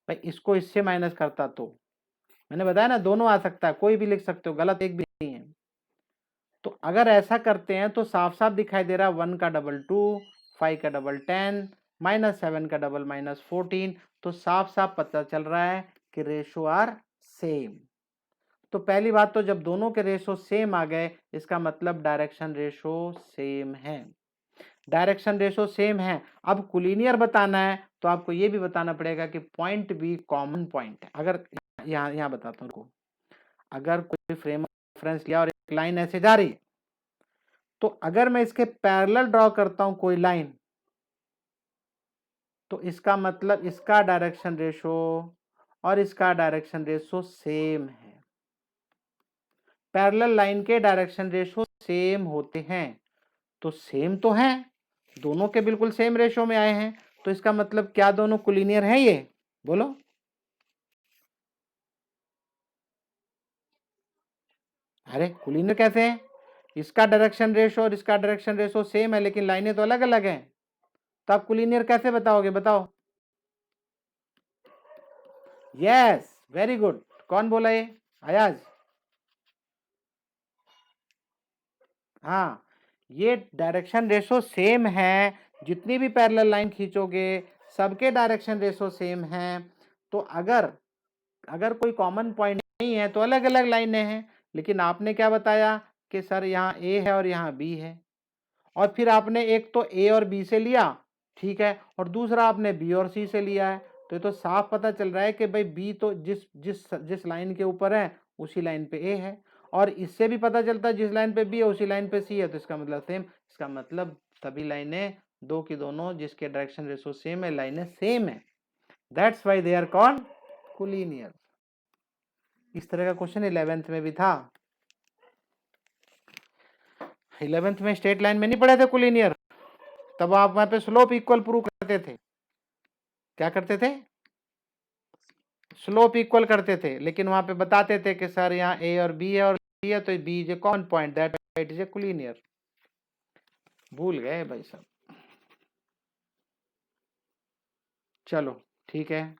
भाई इसको इससे माइनस करता तो मैंने बताया ना दोनों आ सकता है, कोई भी लिख सकते हो, गलत एक भी नहीं है। तो अगर ऐसा करते हैं तो साफ साफ दिखाई दे रहा है 1 का डबल 2, 5 का डबल 10, -7 का डबल -14। तो साफ साफ पता चल रहा है कि रेशो आर सेम। तो पहली बात तो जब दोनों के रेशो सेम आ गए, इसका मतलब डायरेक्शन रेशो सेम है। डायरेक्शन रेशो सेम है। अब कोलिनियर बताना है तो आपको ये भी बताना पड़ेगा कि पॉइंट भी कॉमन पॉइंट है। अगर यहाँ बताता हूँ, अगर कोई फ्रेम ऑफ रेफरेंस लिया और एक लाइन ऐसे जा रही है, तो अगर मैं इसके पैरेलल ड्रॉ करता हूं कोई लाइन, तो इसका मतलब इसका डायरेक्शन रेशो और इसका डायरेक्शन रेशो सेम है। पैरेलल लाइन के डायरेक्शन रेशो सेम होते हैं, तो सेम तो है, दोनों के बिल्कुल सेम रेशो में आए हैं, तो इसका मतलब क्या दोनों कोलिनियर हैं ये, बोलो। अरे कोलिनियर कैसे हैं, इसका डायरेक्शन रेशो और इसका डायरेक्शन रेशो सेम है लेकिन लाइनें तो अलग अलग हैं, तो आप कोलिनियर कैसे बताओगे, बताओ। Yes, very good. कौन बोला ये, अयाज। हाँ, ये डायरेक्शन रेशो सेम है, जितनी भी पैरेलल लाइन खींचोगे सबके डायरेक्शन रेशो सेम है। तो अगर अगर कोई कॉमन पॉइंट नहीं है तो अलग अलग लाइनें हैं, लेकिन आपने क्या बताया कि सर यहाँ ए है और यहाँ बी है, और फिर आपने एक तो ए और बी से लिया, ठीक है, और दूसरा आपने बी और सी से लिया है। तो ये तो साफ पता चल रहा है कि भाई बी तो जिस जिस जिस लाइन के ऊपर है उसी लाइन पे ए है, और इससे भी पता चलता है जिस लाइन पे बी है उसी लाइन पे सी है, तो इसका मतलब सेम। इसका मतलब सभी लाइनें दो की दोनों जिसके डायरेक्शन रेशो सेम है, लाइनें सेम है, that's why they are called collinear. इस तरह का क्वेश्चन 11th में भी था। 11th में स्ट्रेट लाइन में नहीं पढ़े थे कोलिनियर, तब आप वहां पे स्लोप इक्वल प्रूव करते थे। क्या करते थे, स्लोप इक्वल करते थे, लेकिन वहां पे बताते थे कि सर यहाँ ए और बी है और बी है तो b is a common point, that it is a collinear. भूल गए भाई साहब, चलो ठीक है।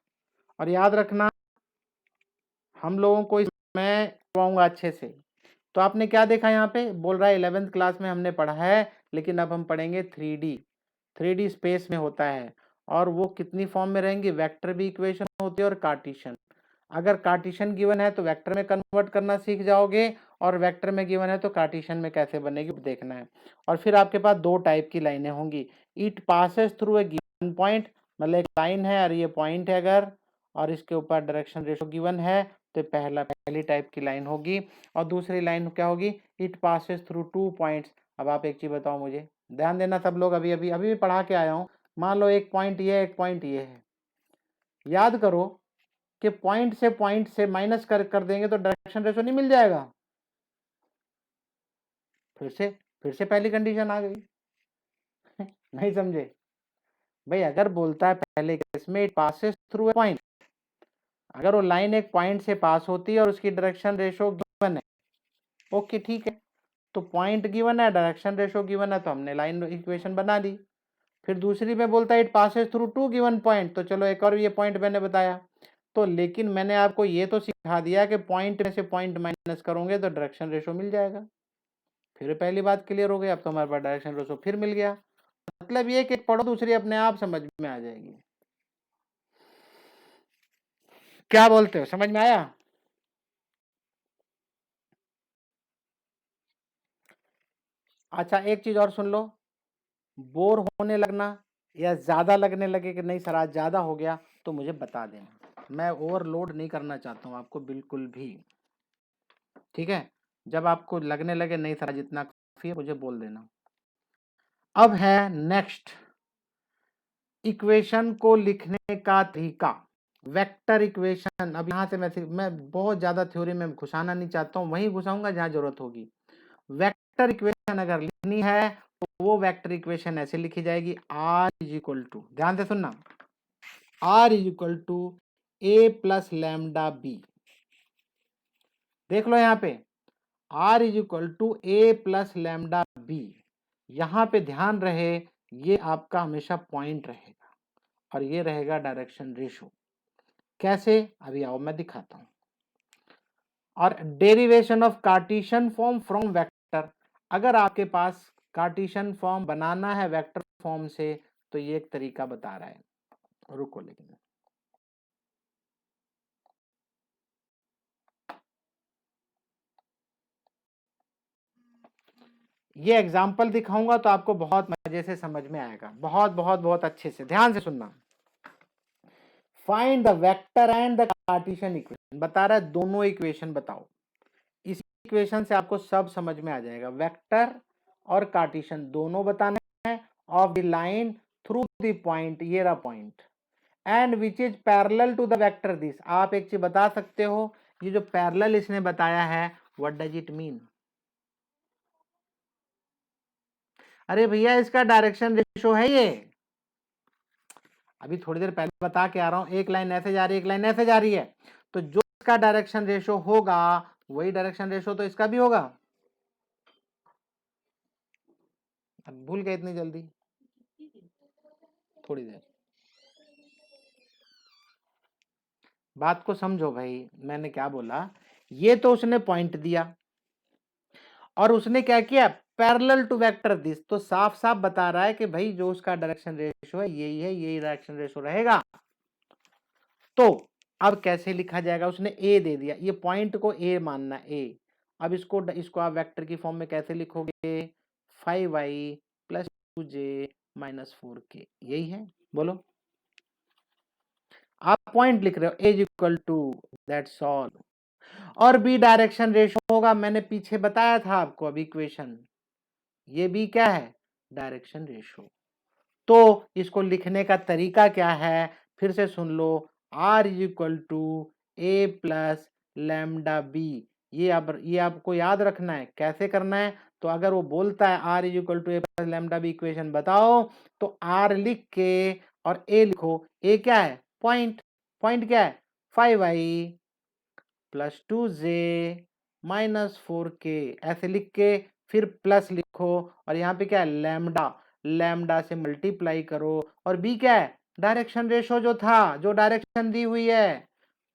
और याद रखना हम लोगों को इसमें करवाऊंगा अच्छे से। तो आपने क्या देखा यहाँ पे, बोल रहा है 11th क्लास में हमने पढ़ा है, लेकिन अब हम पढ़ेंगे 3D स्पेस में होता है, और वो कितनी फॉर्म में रहेंगी, वेक्टर भी इक्वेशन होती है और कार्टिशन। अगर कार्टिशन गिवन है तो वेक्टर में कन्वर्ट करना सीख जाओगे, और वेक्टर में गिवन है तो कार्टिशन में कैसे बनेगी देखना है। और फिर आपके पास दो टाइप की लाइनें होंगी, it passes through a given point, मतलब एक लाइन है और ये पॉइंट है अगर, और इसके ऊपर डायरेक्शन रेशो गिवन है, तो पहली टाइप की लाइन होगी। और दूसरी लाइन क्या होगी, इट पासेस थ्रू 2 पॉइंट्स। अब आप एक चीज बताओ मुझे, ध्यान देना सब लोग, अभी अभी अभी भी पढ़ा के आया हूँ। मान लो एक पॉइंट ये एक पॉइंट ये है, याद करो कि पॉइंट से माइनस कर देंगे तो डायरेक्शन रेशो नहीं मिल जाएगा। फिर से फिर से पहली कंडीशन आ गई नहीं समझे भाई, अगर बोलता है पहले केस में it passes through a point, अगर वो लाइन एक पॉइंट से पास होती है और उसकी डायरेक्शन रेशो गिवन है, ओके ठीक है, तो पॉइंट गिवन है, डायरेक्शन रेशो गिवन है, तो हमने लाइन इक्वेशन बना दी। फिर दूसरी में बोलता है it passes through 2 given point, तो चलो एक और ये पॉइंट मैंने बताया। तो लेकिन मैंने आपको ये तो सिखा दिया कि पॉइंट में से पॉइंट माइनस करोगे तो डायरेक्शन रेशो मिल जाएगा। फिर पहली बात क्लियर हो गई, अब तो हमारे पास डायरेक्शन रेशो फिर मिल गया। मतलब ये कि पढ़ो दूसरी अपने आप समझ में आ जाएगी। क्या बोलते हो, समझ में आया। अच्छा एक चीज और सुन लो, बोर होने लगना या ज्यादा लगने लगे कि नहीं सर आज ज्यादा हो गया, तो मुझे बता देना, मैं ओवरलोड नहीं करना चाहता हूँ आपको बिल्कुल भी, ठीक है। जब आपको लगने लगे नहीं सर आज इतना काफी है, मुझे बोल देना। अब है नेक्स्ट, इक्वेशन को लिखने का तरीका, वेक्टर इक्वेशन। अब यहाँ से मैं बहुत ज्यादा थ्योरी में घुसाना नहीं चाहता हूँ, वहीं घुसाऊंगा जहां जरूरत होगी। वेक्टर इक्वेशन अगर लिखनी है तो वो वेक्टर इक्वेशन ऐसे लिखी जाएगी, आर इज इक्वल टू, ध्यान से सुनना, r is equal to A plus lambda b. देख लो यहाँ पे r is equal to A plus lambda b, यहां पे ध्यान रहे ये आपका हमेशा पॉइंट रहेगा और ये रहेगा डायरेक्शन रेशो। कैसे, अभी आओ मैं दिखाता हूं। और derivation of Cartesian form from vector, अगर आपके पास कार्टेशियन फॉर्म बनाना है वेक्टर फॉर्म से तो ये एक तरीका बता रहा है, रुको लेकिन ये एग्जाम्पल दिखाऊंगा तो आपको बहुत मजे से समझ में आएगा, बहुत बहुत बहुत अच्छे से ध्यान से सुनना। Find the vector and the Cartesian equation, बता रहा है दोनों इक्वेशन बताओ। इस इक्वेशन से आपको सब समझ में आ जाएगा, वेक्टर और कार्टेशियन दोनों बताने हैं, of the line through the point, ये रहा point, and which is parallel to the vector this. आप एक चीज बता सकते हो, ये जो पैरेलल इसने बताया है व्हाट डज इट मीन। अरे भैया इसका डायरेक्शन रेशो है ये, अभी थोड़ी देर पहले बता के आ रहा हूं, एक लाइन ऐसे जा रही है एक लाइन ऐसे जा रही है, तो जो इसका डायरेक्शन रेशो होगा वही डायरेक्शन रेशो तो इसका भी होगा। अब भूल गए इतनी जल्दी, थोड़ी देर बात को समझो भाई, मैंने क्या बोला, ये तो उसने पॉइंट दिया और उसने क्या किया, पैरेलल टू वेक्टर दिस, तो साफ साफ बता रहा है कि भाई जो उसका डायरेक्शन रेशो है यही है, यही डायरेक्शन रेशो रहेगा। तो अब कैसे लिखा जाएगा, उसने ए दे दिया, ये पॉइंट को ए मानना, ए। अब इसको आप वेक्टर की फॉर्म में कैसे लिखोगे, 5y plus 2j minus 4k, यही है, बोलो। आप पॉइंट लिख रहे हो, as equal to, that's all. और बी डायरेक्शन रेशो होगा, मैंने पीछे बताया था आपको अभी इक्वेशन, ये भी क्या है, डायरेक्शन रेशो। तो इसको लिखने का तरीका क्या है, फिर से सुन लो, R is equal to A plus lambda B. ये आपको याद रखना है, कैसे करना है, तो अगर वो बोलता है r is equal to A plus lambda b equation बताओ, तो आर लिख के और ए लिखो, ए क्या है, पॉइंट, पॉइंट क्या है, 5y plus 2j minus 4k, ऐसे लिख के फिर प्लस लिखो, और यहाँ पे क्या है, लैम्डा, लैम्डा से मल्टीप्लाई करो, और बी क्या है, डायरेक्शन रेशो जो था, जो डायरेक्शन दी हुई है,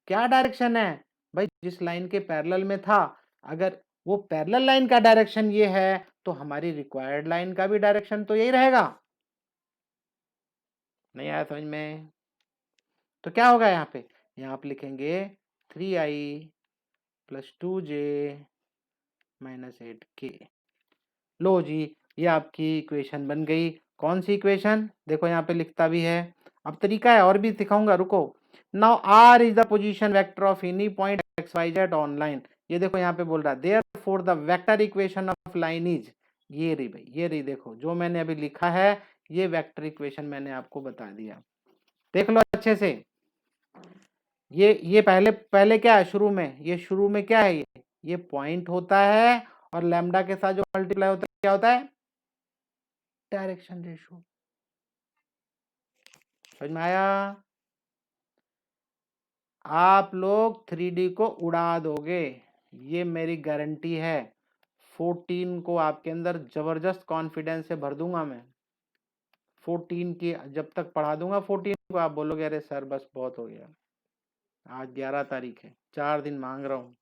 क्या डायरेक्शन है भाई, जिस लाइन के पैरेलल में था, अगर वो पैरेलल लाइन का डायरेक्शन ये है तो हमारी रिक्वायर्ड लाइन का भी डायरेक्शन तो यही रहेगा। नहीं आया समझ में, तो क्या होगा यहाँ पे, यहाँ आप लिखेंगे 3i plus 2j minus 8k। लो जी, ये आपकी इक्वेशन बन गई। कौन सी इक्वेशन, देखो यहाँ पे लिखता भी है, अब तरीका है और भी दिखाऊंगा, रुको। Now r is the position vector of any point x y z on line, ये देखो यहाँ पे बोल रहा है therefore the vector equation of line is, ये रही भाई, ये रही, देखो जो मैंने अभी लिखा है ये वेक्टर इक्वेशन मैंने आपको बता दिया, देख लो अच्छे से। ये पहले पहले क्या है, शुरू में, ये शुरू में क्या है, ये पॉइंट होता है और लैम्डा के साथ जो मल्टीप्लाई होता है क्या होता है, डायरेक्शन रेशो। समझ में आया, आप लोग 3D को उड़ा दोगे, ये मेरी गारंटी है। 14 को आपके अंदर जबरदस्त कॉन्फिडेंस से भर दूंगा मैं, 14 की जब तक पढ़ा दूंगा 14 को आप बोलोगे अरे सर बस बहुत हो गया। आज 11 तारीख है, 4 दिन मांग रहा हूं।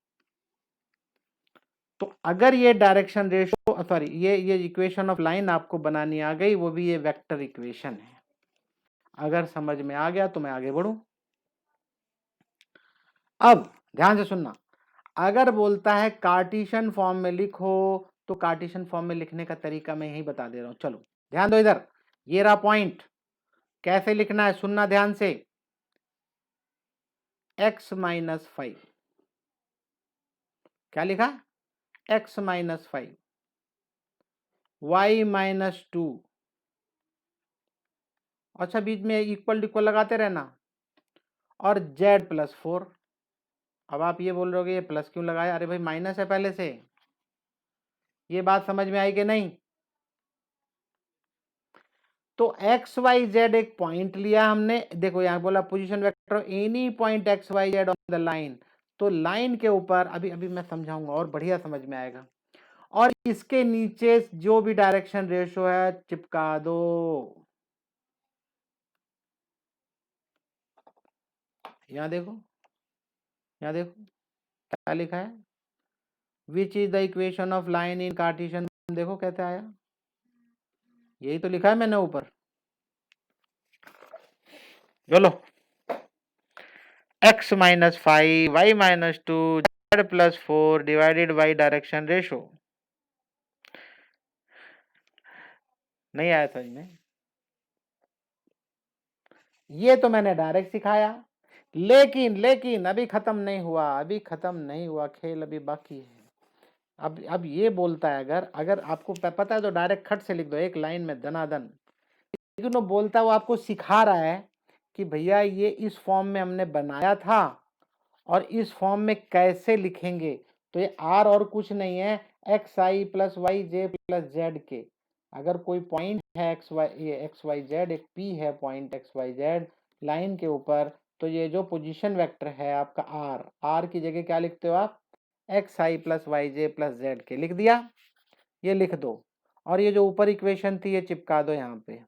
तो अगर ये डायरेक्शन रेशो, सॉरी, ये इक्वेशन ऑफ लाइन आपको बनानी आ गई, वो भी ये वेक्टर इक्वेशन है, अगर समझ में आ गया तो मैं आगे बढ़ूं। अब ध्यान से सुनना, अगर बोलता है कार्टेशियन फॉर्म में लिखो तो कार्टेशियन फॉर्म में लिखने का तरीका मैं यही बता दे रहा हूं। चलो ध्यान दो इधर, ये रहा पॉइंट, कैसे लिखना है सुनना ध्यान से। x माइनस 5, क्या लिखा, x माइनस 5, y माइनस 2, अच्छा बीच में इक्वल इक्वल लगाते रहना, और z प्लस 4। अब आप ये बोल रहे हो ये प्लस क्यों लगाया, अरे भाई माइनस है पहले से। ये बात समझ में आई कि नहीं। तो एक्स वाई जेड एक पॉइंट लिया हमने, देखो यहाँ बोला position vector any point x y z on the line, तो लाइन के ऊपर अभी अभी मैं समझाऊंगा और बढ़िया समझ में आएगा। और इसके नीचे जो भी डायरेक्शन रेशो है चिपका दो। यहाँ देखो, यहाँ देखो क्या लिखा है, which is the equation of line in Cartesian, देखो कैसे आया, यही तो लिखा है मैंने ऊपर। चलो x minus 5 y minus 2 z plus 4 divided by direction ratio. नहीं आया समझ में, ये तो मैंने डायरेक्ट सिखाया, लेकिन लेकिन अभी खत्म नहीं हुआ, अभी खत्म नहीं हुआ खेल, अभी बाकी है। अब ये बोलता है, अगर अगर आपको पता है तो डायरेक्ट खट से लिख दो एक लाइन में दनादन, लेकिन वो बोलता है, वो आपको सिखा रहा है कि भैया ये इस फॉर्म में हमने बनाया था और इस फॉर्म में कैसे लिखेंगे। तो ये आर और कुछ नहीं है, x i plus y j plus z k, अगर कोई पॉइंट है एक्स वाई जेड, एक पी है point x y z line के ऊपर, तो ये जो पोजीशन वेक्टर है आपका आर, आर की जगह क्या लिखते हो आप, x i plus y j plus z के लिख दिया, ये लिख दो। और ये जो ऊपर इक्वेशन थी ये चिपका दो, यहाँ पे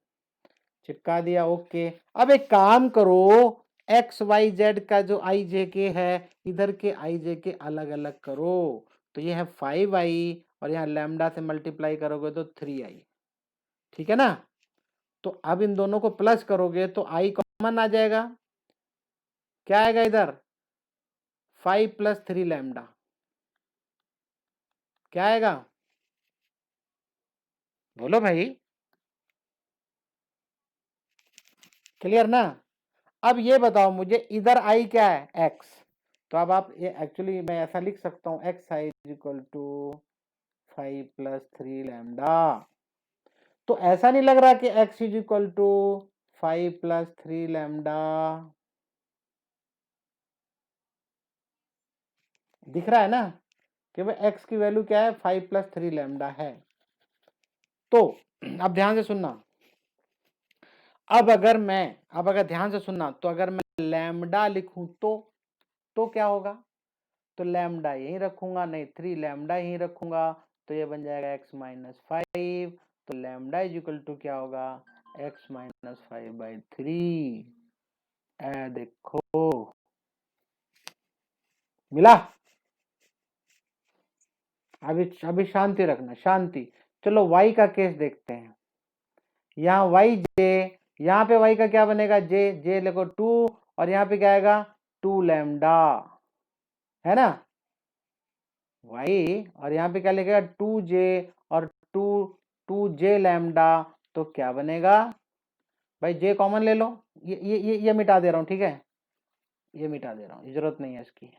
चिपका दिया, ओके। अब एक काम करो, एक्स वाई जेड का जो आई जे के है, इधर के आई जे के अलग अलग करो, तो ये है 5i और यहाँ लैम्डा से मल्टीप्लाई करोगे तो 3i, ठीक है ना। तो अब इन दोनों को प्लस करोगे तो आई कॉमन आ जाएगा, क्या आएगा इधर, 5 प्लस 3 लैम्डा, क्या आएगा, बोलो भाई, क्लियर ना। अब ये बताओ मुझे, इधर आई क्या है, एक्स, तो अब आप ये एक्चुअली मैं ऐसा लिख सकता हूँ, x i is equal to 5 plus 3 lambda. तो ऐसा नहीं लग रहा कि x is equal to 5 plus 3 lambda, दिख रहा है ना कि भाई x की वैल्यू क्या है, 5 प्लस 3 लैम्डा है। तो अब ध्यान से सुनना, अब अगर ध्यान से सुनना, तो अगर मैं लैम्डा लिखूं तो क्या होगा, तो लैम्डा यहीं रखूंगा, नहीं 3 लैम्डा यहीं रखूंगा, तो ये बन जाएगा x माइनस 5, तो लैम्डा इज इक्वल टू क्या होगा, x माइनस 5/3। देखो मिला, अभी शांति रखना, शांति। चलो y का केस देखते हैं, यहाँ y जे, यहाँ पे y का क्या बनेगा, जे लिखो 2, और यहाँ पे क्या आएगा 2 लैम्डा, है ना y, और यहाँ पे क्या लिखेगा 2j और 2 जे लैम्डा, तो क्या बनेगा भाई, j कॉमन ले लो, ये मिटा दे रहा हूँ, ठीक है, ये मिटा दे रहा हूँ, जरूरत नहीं है इसकी।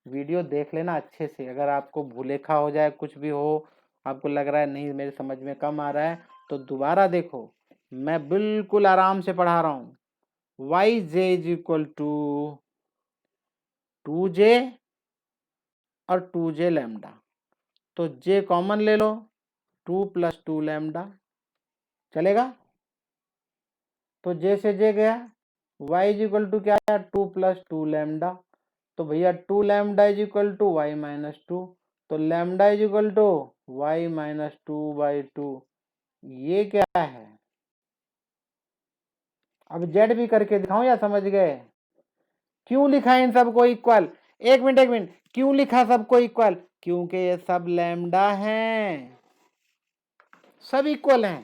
वीडियो देख लेना अच्छे से, अगर आपको भूलेखा हो जाए, कुछ भी हो, आपको लग रहा है नहीं मेरे समझ में कम आ रहा है, तो दोबारा देखो, मैं बिल्कुल आराम से पढ़ा रहा हूँ। Y j is equal to 2j और 2j लैम्डा, तो j कॉमन ले लो, 2 प्लस 2 लैम्डा, चलेगा, तो j से j गया, y इज इक्वल टू क्या है, 2 प्लस 2 लैम्डा, तो भैया 2 lambda is equal to y minus 2, तो lambda is equal to y minus 2/2, ये क्या है। अब जेड भी करके दिखाऊं या समझ गए, क्यों लिखा इन सबको इक्वल, एक मिनट, क्यों लिखा सबको इक्वल, क्योंकि ये सब लैम्डा हैं, सब इक्वल हैं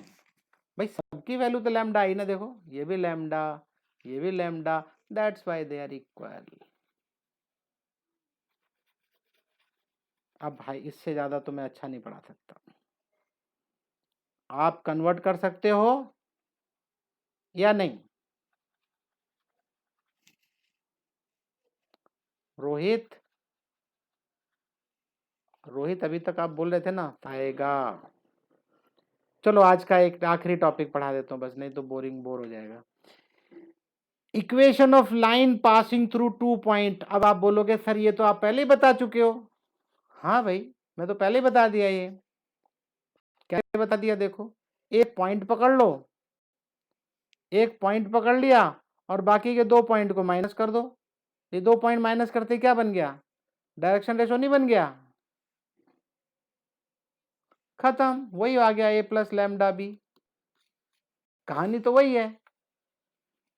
भाई, सबकी वैल्यू तो लैम्डा आई ना, देखो ये भी लैम्डा, ये भी lambda, that's why they are equal. अब भाई इससे ज़्यादा तो मैं अच्छा नहीं पढ़ा सकता। आप कन्वर्ट कर सकते हो या नहीं? रोहित, रोहित अभी तक आप बोल रहे थे ना आएगा। चलो आज का एक आखिरी टॉपिक पढ़ा देता हूँ बस, नहीं तो बोर हो जाएगा। Equation of line passing through 2 point. अब आप बोलोगे सर ये तो आप पहले ही बता चुके हो। हाँ भाई, मैं तो पहले ही बता दिया। ये कैसे बता दिया? देखो, एक पॉइंट पकड़ लो, एक पॉइंट पकड़ लिया और बाकी के 2 पॉइंट को माइनस कर दो। ये 2 पॉइंट माइनस करते क्या बन गया? डायरेक्शन रेशो नहीं बन गया? खत्म, वही आ गया ए प्लस लैम्डा बी। कहानी तो वही है।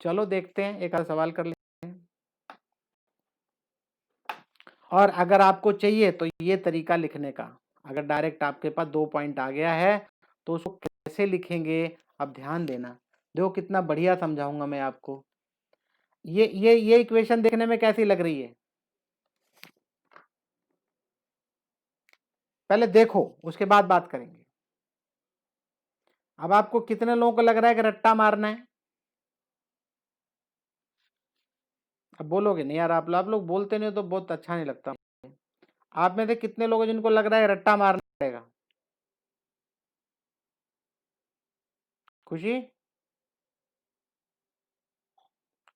चलो देखते हैं, एक आध सवाल कर लेते हैं। और अगर आपको चाहिए तो ये तरीका लिखने का, अगर डायरेक्ट आपके पास 2 पॉइंट आ गया है तो उसको कैसे लिखेंगे, अब ध्यान देना। देखो कितना बढ़िया समझाऊंगा मैं आपको। ये इक्वेशन देखने में कैसी लग रही है? पहले देखो, उसके बाद बात करेंगे। अब आपको कितने लोगों को लग रहा है कि रट्टा मारना है? अब बोलोगे नहीं यार, आप लोग बोलते नहीं हो तो बहुत अच्छा नहीं लगता। आप में से कितने लोग हैं जिनको लग रहा है रट्टा मारना पड़ेगा? खुशी,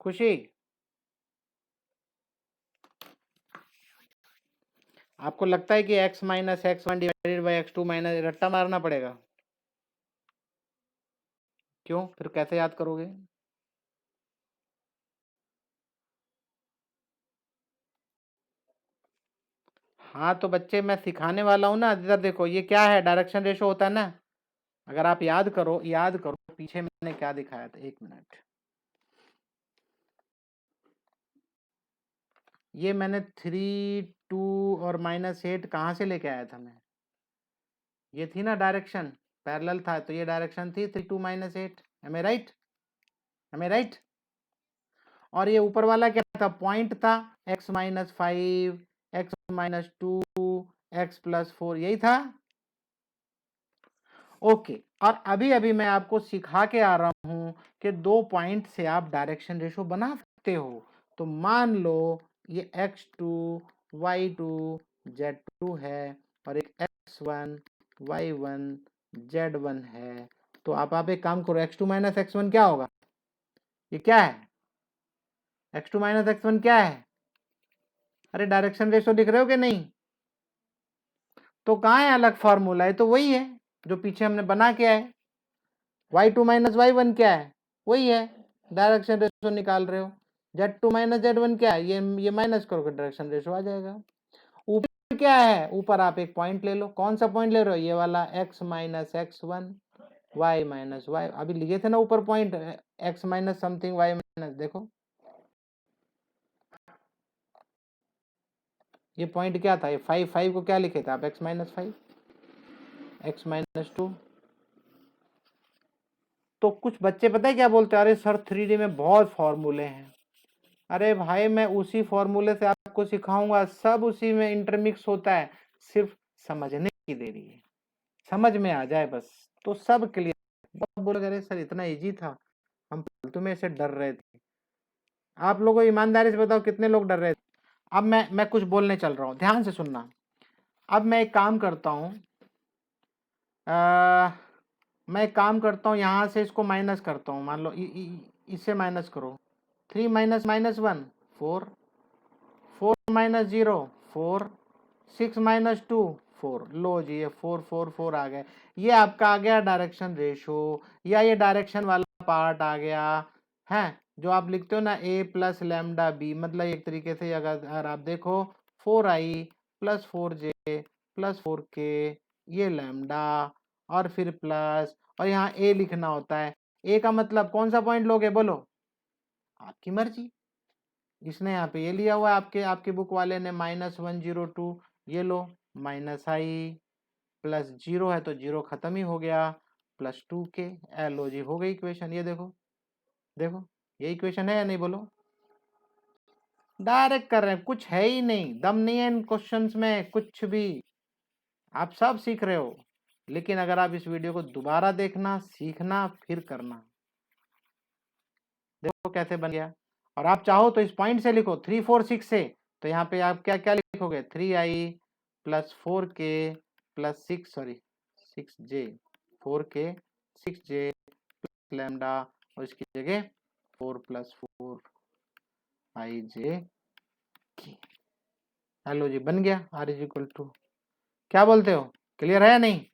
खुशी, आपको लगता है कि x minus x1 divided by x2 minus रट्टा मारना पड़ेगा? क्यों? फिर कैसे याद करोगे? हाँ तो बच्चे मैं सिखाने वाला हूँ ना। इधर देखो, ये क्या है? डायरेक्शन रेशो होता है ना। अगर आप याद करो, याद करो पीछे मैंने क्या दिखाया था। एक मिनट, ये मैंने 3 2 और -8 कहाँ से लेके आया था मैं? ये थी ना डायरेक्शन, पैरेलल था तो ये डायरेक्शन थी 3 2 -8। एम आई राइट? एम आई राइट? और ये ऊपर वाला क्या था? पॉइंट था x-5, x-2, x+4, यही था। ओके, और अभी अभी मैं आपको सिखा के आ रहा हूं कि 2 पॉइंट से आप डायरेक्शन रेशो बना सकते हो। तो मान लो ये x2, y2, z2 है और एक x1, y1, z1 है। तो आप एक काम करो, x2 माइनस x1 क्या होगा? ये क्या है? x2 माइनस x1 क्या है? अरे डायरेक्शन रेशो दिख रहे हो कि नहीं? तो कहाँ है अलग फॉर्मूला? है तो वही है जो पीछे हमने बना के आए। y2 माइनस y1 क्या है? वही है, डायरेक्शन रेशो निकाल रहे हो। z2 माइनस z1 क्या है? ये माइनस करोगे डायरेक्शन रेशो आ जाएगा। ऊपर क्या है? ऊपर आप एक पॉइंट ले लो। कौन सा पॉइंट ले रहे हो? ये वाला x minus x1, y minus y। अभी लिए थे ना ऊपर point, x minus something y minus. देखो ये पॉइंट क्या था? ये 5 को क्या लिखे थे आप? x minus 5, x minus 2। तो कुछ बच्चे पता है क्या बोलते हैं? अरे सर 3D में बहुत फॉर्मूले हैं। अरे भाई मैं उसी फॉर्मूले से आपको सिखाऊंगा, सब उसी में इंटरमिक्स होता है। सिर्फ समझने की देरी है, समझ में आ जाए बस तो सब क्लियर। बोलोगे अरे सर इतना इजी था, हम तुम्हें से डर रहे थे। आप लोगों ईमानदारी से बताओ कितने लोग डर रहे थे? अब मैं कुछ बोलने चल रहा हूँ, ध्यान से सुनना। अब मैं एक काम करता हूँ, मैं एक काम करता हूँ, यहाँ से इसको माइनस करता हूँ। मान लो इससे माइनस करो। 3 माइनस माइनस 1 4, 4 माइनस 0 4, 6 माइनस 2 4। लो जी, ये 4 4 4 आ गए। ये आपका आ गया डायरेक्शन रेशो, या ये डायरेक्शन वाला पार्ट आ गया है जो आप लिखते हो ना a प्लस लैम्डा बी। मतलब एक तरीके से अगर आप देखो 4i plus 4j plus 4k, ये लैम्डा और फिर प्लस, और यहाँ a लिखना होता है। a का मतलब कौन सा पॉइंट लोगे बोलो? आपकी मर्जी। इसने यहाँ पे ये लिया हुआ है, आपके आपके बुक वाले ने -102। ये लो -i प्लस 0 है तो 0 खत्म ही हो गया, प्लस 2k। लो जी, हो गई इक्वेशन। ये देखो, देखो ये इक्वेशन है या नहीं बोलो? डायरेक्ट कर रहे हैं, कुछ है ही नहीं, दम नहीं है इन क्वेश्चंस में कुछ भी। आप सब सीख रहे हो, लेकिन अगर आप इस वीडियो को दोबारा देखना, सीखना, फिर करना। देखो कैसे बन गया। और आप चाहो तो इस पॉइंट से लिखो 3 4 6 से, तो यहाँ पे आप क्या क्या लिखोगे, 3i plus 4k plus 6j 4k 6j lambda, और इसकी जगह 4 प्लस 4ij। हेलो जी, बन गया r इज इक्वल टू, क्या बोलते हो, क्लियर है या नहीं?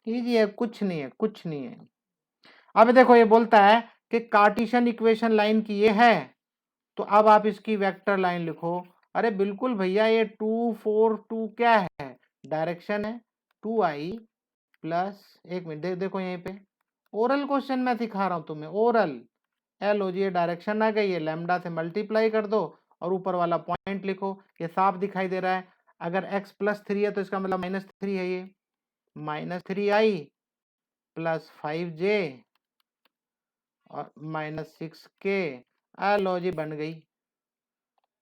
इजी है, कुछ नहीं है, कुछ नहीं है। अब देखो ये बोलता है कि कार्टेशियन इक्वेशन लाइन की ये है, तो अब आप इसकी वेक्टर लाइन लिखो। अरे बिल्कुल भैया, ये 2 4 2 क्या है, डायरेक्शन है 2i प्लस, एक मिनट देखो यहीं पे ओरल क्वेश्चन मैं सिखा रहा हूं तुम्हें, ओरल। लो जी, ये डायरेक्शन आ गई है, लैम्डा से मल्टीप्लाई कर दो और ऊपर वाला पॉइंट लिखो। ये साफ दिखाई दे रहा है, अगर x प्लस 3 है तो इसका मतलब -3 है, ये -3i प्लस 5j और -6k। लो जी, बन गई,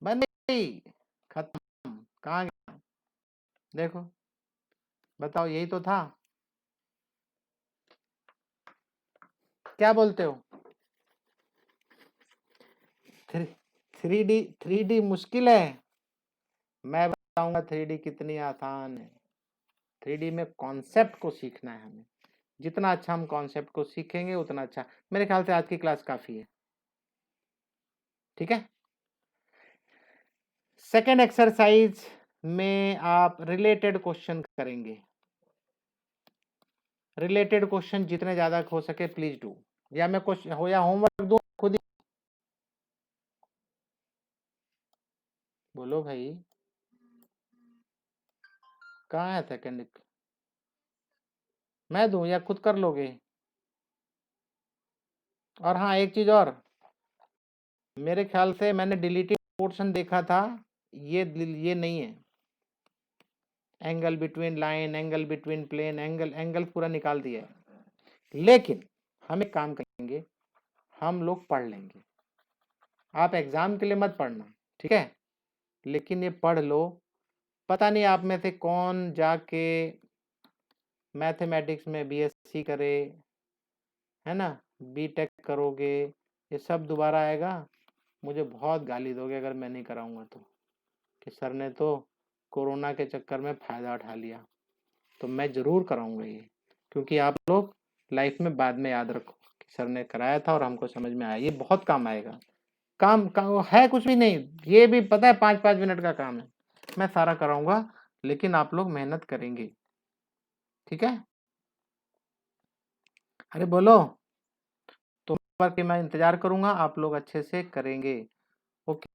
बन गई, खत्म। कहाँ गया, देखो, बताओ, यही तो था। क्या बोलते हो? 3D मुश्किल है, मैं बताऊंगा 3D कितनी आसान है। 3D में कॉन्सेप्ट को सीखना है हमें, जितना अच्छा हम कॉन्सेप्ट को सीखेंगे उतना अच्छा। मेरे ख्याल से आज की क्लास काफी है, ठीक है। सेकेंड एक्सरसाइज में आप रिलेटेड क्वेश्चन करेंगे। रिलेटेड क्वेश्चन जितने ज्यादा हो सके प्लीज डू, या मैं क्वेश्चन हो या होमवर्क दूं खुद ही, बोलो भाई, कहाँ है सेकेंड, मैं दूं या खुद कर लोगे? और हाँ, एक चीज और, मेरे ख्याल से मैंने डिलीटेड पोर्शन देखा था, ये नहीं है, angle between line, angle between plane, angle पूरा निकाल दिया है। लेकिन हम एक काम करेंगे, हम लोग पढ़ लेंगे। आप एग्जाम के लिए मत पढ़ना, ठीक है, लेकिन ये पढ़ लो। पता नहीं आप में से कौन जाके मैथमेटिक्स में बीएससी करे, है ना, बीटेक करोगे, ये सब दोबारा आएगा, मुझे बहुत गाली दोगे अगर मैं नहीं कराऊंगा तो, कि सर ने तो कोरोना के चक्कर में फ़ायदा उठा लिया। तो मैं ज़रूर कराऊंगा ये, क्योंकि आप लोग लाइफ में बाद में याद रखो कि सर ने कराया था और हमको समझ में आया, ये बहुत काम आएगा। काम है कुछ भी नहीं, ये भी पता है 5-5 मिनट का काम है। मैं सारा कराऊंगा, लेकिन आप लोग मेहनत करेंगे, ठीक है। अरे बोलो, तो मैं इंतजार करूंगा, आप लोग अच्छे से करेंगे, ओके।